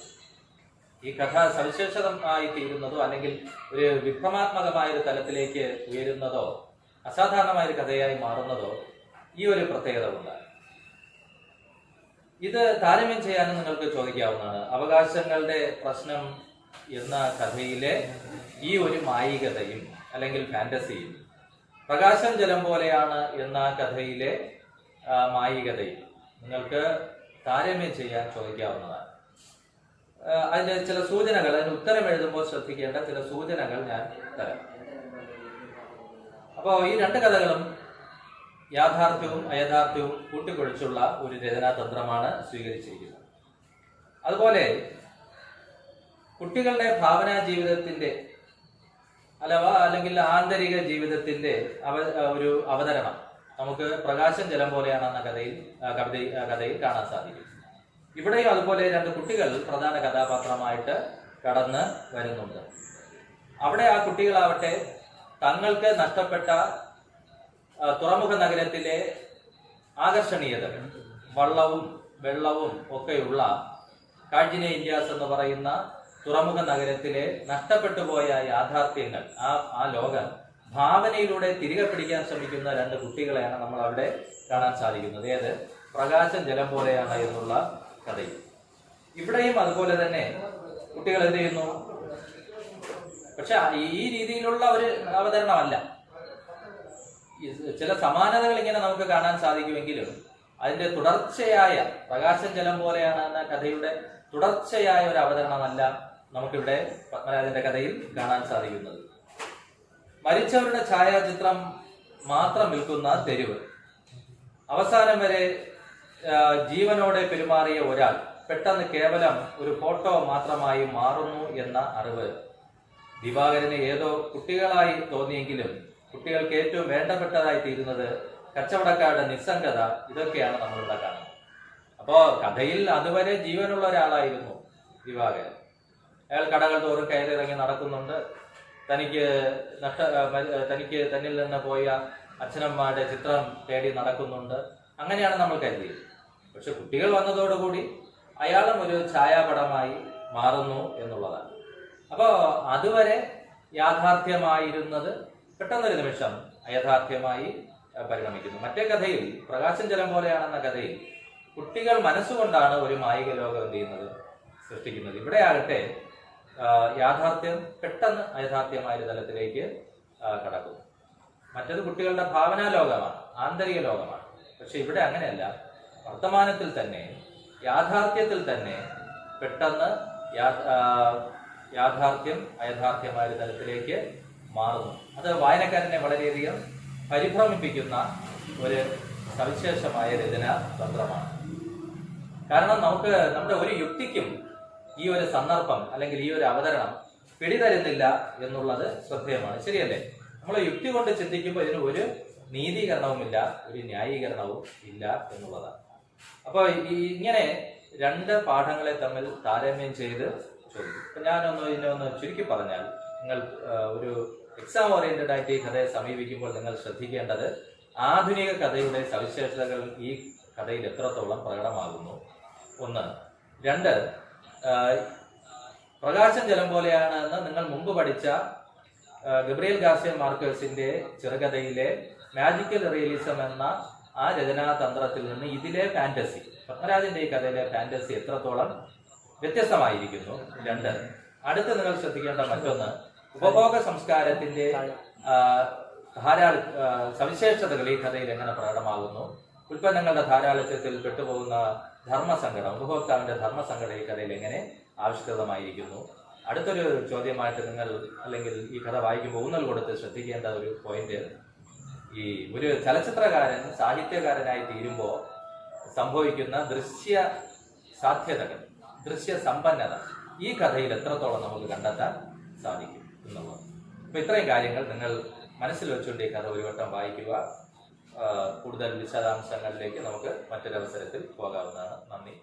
Speaker 1: ഈ കഥ സവിശേഷമായി തീരുന്നതോ അല്ലെങ്കിൽ ഒരു വിഭ്രമാത്മകമായ ഒരു തലത്തിലേക്ക് ഉയരുന്നതോ അസാധാരണമായ ഒരു കഥയായി മാറുന്നതോ ഈ ഒരു പ്രത്യേകത കൊണ്ടാണ്. ഇത് താരതമ്യം ചെയ്യാനും നിങ്ങൾക്ക് ചോദിക്കാവുന്നതാണ്. അവകാശങ്ങളുടെ പ്രശ്നം എന്ന കഥയിലെ ഈ ഒരു മായികതയും അല്ലെങ്കിൽ ഫാന്റസിയും പ്രകാശം ജലം പോലെയാണ് എന്ന കഥയിലെ മായികതയും നിങ്ങൾക്ക് താരതമ്യം ചെയ്യാൻ ചോദിക്കാവുന്നതാണ്. അതിന്റെ ചില സൂചനകൾ, അതിന് ഉത്തരം എഴുതുമ്പോൾ ശ്രദ്ധിക്കേണ്ട ചില സൂചനകൾ ഞാൻ തരാം. അപ്പോൾ ഈ 2 കഥകളും യാഥാർത്ഥ്യവും അയഥാർത്ഥ്യവും കൂട്ടിക്കുഴച്ചുള്ള ഒരു രചനാതന്ത്രമാണ് സ്വീകരിച്ചിരിക്കുന്നത്. അതുപോലെ കുട്ടികളുടെ ഭാവനാ ജീവിതത്തിന്റെ അല്ലെങ്കിൽ ആന്തരിക ജീവിതത്തിന്റെ ഒരു അവതരണം നമുക്ക് പ്രകാശം ജലം പോലെയാണെന്ന കഥയിൽ കാണാൻ സാധിക്കും. ഇവിടെയും അതുപോലെ 2 കുട്ടികൾ പ്രധാന കഥാപാത്രമായിട്ട് കടന്ന് വരുന്നുണ്ട്. അവിടെ ആ കുട്ടികളാവട്ടെ തങ്ങൾക്ക് നഷ്ടപ്പെട്ട തുറമുഖ നഗരത്തിലെ ആകർഷണീയതകൾ, വള്ളവും വെള്ളവും ഒക്കെയുള്ള കാഴ്ജിനെ ഇന്ത്യാസ് എന്ന് പറയുന്ന തുറമുഖ നഗരത്തിലെ നഷ്ടപ്പെട്ടു പോയ യാഥാർത്ഥ്യങ്ങൾ, ആ ലോകം ഭാവനയിലൂടെ തിരികെ പിടിക്കാൻ ശ്രമിക്കുന്ന 2 കുട്ടികളെയാണ് നമ്മൾ അവിടെ കാണാൻ സാധിക്കുന്നത്. ഏത് പ്രകാശം ജലം പോലെയാണ് എന്നുള്ള കഥയിൽ. ഇവിടെയും അതുപോലെ തന്നെ കുട്ടികൾ എന്ത് ചെയ്യുന്നു? പക്ഷെ ഈ രീതിയിലുള്ള ഒരു അവതരണമല്ല. ചില സമാനതകൾ ഇങ്ങനെ നമുക്ക് കാണാൻ സാധിക്കുമെങ്കിലും അതിന്റെ തുടർച്ചയായ പ്രകാശം ജലം പോലെയാണ് എന്ന കഥയുടെ തുടർച്ചയായ ഒരു അവതരണമല്ല നമുക്കിവിടെ പത്മരാജന്റെ കഥയിൽ കാണാൻ സാധിക്കുന്നത്. മരിച്ചവരുടെ ഛായാചിത്രം മാത്രം വിൽക്കുന്ന തെരുവ്, അവസാനം വരെ ജീവനോടെ പെരുമാറിയ ഒരാൾ പെട്ടെന്ന് കേവലം ഒരു ഫോട്ടോ മാത്രമായി മാറുന്നു എന്ന അറിവ് ദിവാകരന് ഏതോ കുട്ടികളായി തോന്നിയെങ്കിലും കുട്ടികൾക്ക് ഏറ്റവും വേണ്ടപ്പെട്ടതായി തീരുന്നത് കച്ചവടക്കാരുടെ നിസ്സംഗത. ഇതൊക്കെയാണ് നമ്മളിവിടെ കാണുന്നത്. അപ്പോ കഥയിൽ അതുവരെ ജീവനുള്ള ഒരാളായിരുന്നു ദിവാകരൻ. അയാൾ കടകൾ തോറും കയറിയിറങ്ങി നടക്കുന്നുണ്ട്. തന്നിൽ നിന്ന് പോയ അച്ഛനമ്മയുടെ ചിത്രം തേടി നടക്കുന്നുണ്ട്. അങ്ങനെയാണ് നമ്മൾ കരുതിയത്. പക്ഷെ കുട്ടികൾ വന്നതോടുകൂടി അയാളും ഒരു ഛായാപടമായി മാറുന്നു എന്നുള്ളതാണ്. അപ്പോ അതുവരെ യാഥാർത്ഥ്യമായിരുന്നത് പെട്ടെന്നൊരു നിമിഷം അയഥാർത്ഥ്യമായി പരിണമിക്കുന്നു. മറ്റേ കഥയിൽ പ്രകാശം ജലം പോലെയാണെന്ന കഥയിൽ കുട്ടികൾ മനസ്സുകൊണ്ടാണ് ഒരു മായിക ലോകം എന്ത് ചെയ്യുന്നത്, സൃഷ്ടിക്കുന്നത്. ഇവിടെ ആകട്ടെ യാഥാർത്ഥ്യം പെട്ടെന്ന് അയഥാർത്ഥ്യമായ ഒരു തലത്തിലേക്ക് കടക്കുന്നു. മറ്റത് കുട്ടികളുടെ ഭാവനാ ലോകമാണ്, ആന്തരിക ലോകമാണ്. പക്ഷെ ഇവിടെ അങ്ങനെയല്ല. വർത്തമാനത്തിൽ തന്നെ, യാഥാർത്ഥ്യത്തിൽ തന്നെ പെട്ടെന്ന് യാഥാർത്ഥ്യം അയഥാർത്ഥ്യമായ ഒരു തലത്തിലേക്ക് മാറുന്നു. അത് വായനക്കാരനെ വളരെയധികം പരിഭ്രമിപ്പിക്കുന്ന ഒരു സവിശേഷമായ രചനാ തന്ത്രമാണ്. കാരണം നമ്മുടെ ഒരു യുക്തിക്കും ഈ ഒരു സന്ദർഭം അല്ലെങ്കിൽ ഈ ഒരു അവതരണം പിടിതരുന്നില്ല എന്നുള്ളത് ശ്രദ്ധേയമാണ്. ശരിയല്ലേ? നമ്മൾ യുക്തി കൊണ്ട് ചിന്തിക്കുമ്പോൾ ഇതിന് ഒരു നീതീകരണവുമില്ല, ഒരു ന്യായീകരണവും ഇല്ല എന്നുള്ളതാണ്. അപ്പോൾ ഇങ്ങനെ രണ്ട് പാഠങ്ങളെ തമ്മിൽ താരതമ്യം ചെയ്ത് ചോദിക്കും. ഇപ്പൊ ഇതിനൊന്ന് ചുരുക്കി പറഞ്ഞാൽ, നിങ്ങൾ ഒരു എക്സാം ഓറിയന്റഡ് ആയിട്ട് ഈ കഥയെ സമീപിക്കുമ്പോൾ നിങ്ങൾ ശ്രദ്ധിക്കേണ്ടത് ആധുനിക കഥയുടെ സവിശേഷതകൾ ഈ കഥയിൽ എത്രത്തോളം പ്രകടമാകുന്നു, ഒന്ന്. രണ്ട്, പ്രകാശം ജലം പോലെയാണ് എന്ന് നിങ്ങൾ മുമ്പ് പഠിച്ച ഗബ്രിയേൽ ഗാർസിയ മാർക്വേസിന്റെ ചെറുകഥയിലെ മാജിക്കൽ റിയലിസം എന്ന ആ രചനാതന്ത്രത്തിൽ നിന്ന് ഇതിലെ ഫാന്റസി, പത്മരാജന്റെ ഈ കഥയിലെ ഫാന്റസി എത്രത്തോളം വ്യത്യസ്തമായിരിക്കുന്നു. രണ്ട്, അടുത്ത് നിങ്ങൾ ശ്രദ്ധിക്കേണ്ട മറ്റൊന്ന്, ഉപഭോഗ സംസ്കാരത്തിന്റെ സവിശേഷതകൾ ഈ കഥയിൽ എങ്ങനെ പ്രകടമാകുന്നു. ഉൽപ്പന്നങ്ങളുടെ ധാരാളിത്തത്തിൽ പെട്ടുപോകുന്ന ധർമ്മസങ്കടം, ഉപഭോക്താവിന്റെ ധർമ്മസങ്കടം ഈ കഥയിൽ എങ്ങനെ ആവിഷ്കൃതമായിരിക്കുന്നു. അടുത്തൊരു ചോദ്യമായിട്ട് നിങ്ങൾ അല്ലെങ്കിൽ ഈ കഥ വായിക്കുമ്പോൾ ഊന്നൽ കൊടുത്ത് ശ്രദ്ധിക്കേണ്ട ഒരു പോയിന്റ്, ഈ ഒരു ചലച്ചിത്രകാരൻ സാഹിത്യകാരനായി തീരുമ്പോൾ സംഭവിക്കുന്ന ദൃശ്യ സാധ്യതകൾ, ദൃശ്യ സമ്പന്നത ഈ കഥയിൽ എത്രത്തോളം നമുക്ക് കണ്ടെത്താൻ സാധിക്കും എന്നുള്ളത്. അപ്പൊ ഇത്രയും കാര്യങ്ങൾ നിങ്ങൾ മനസ്സിൽ വെച്ചുകൊണ്ട് ഈ കഥ ഒരു വട്ടം വായിക്കുക. കൂടുതൽ വിശദാംശങ്ങളിലേക്ക് നമുക്ക് മറ്റൊരവസരത്തിൽ പോകാവുന്നതാണ്. നന്ദി.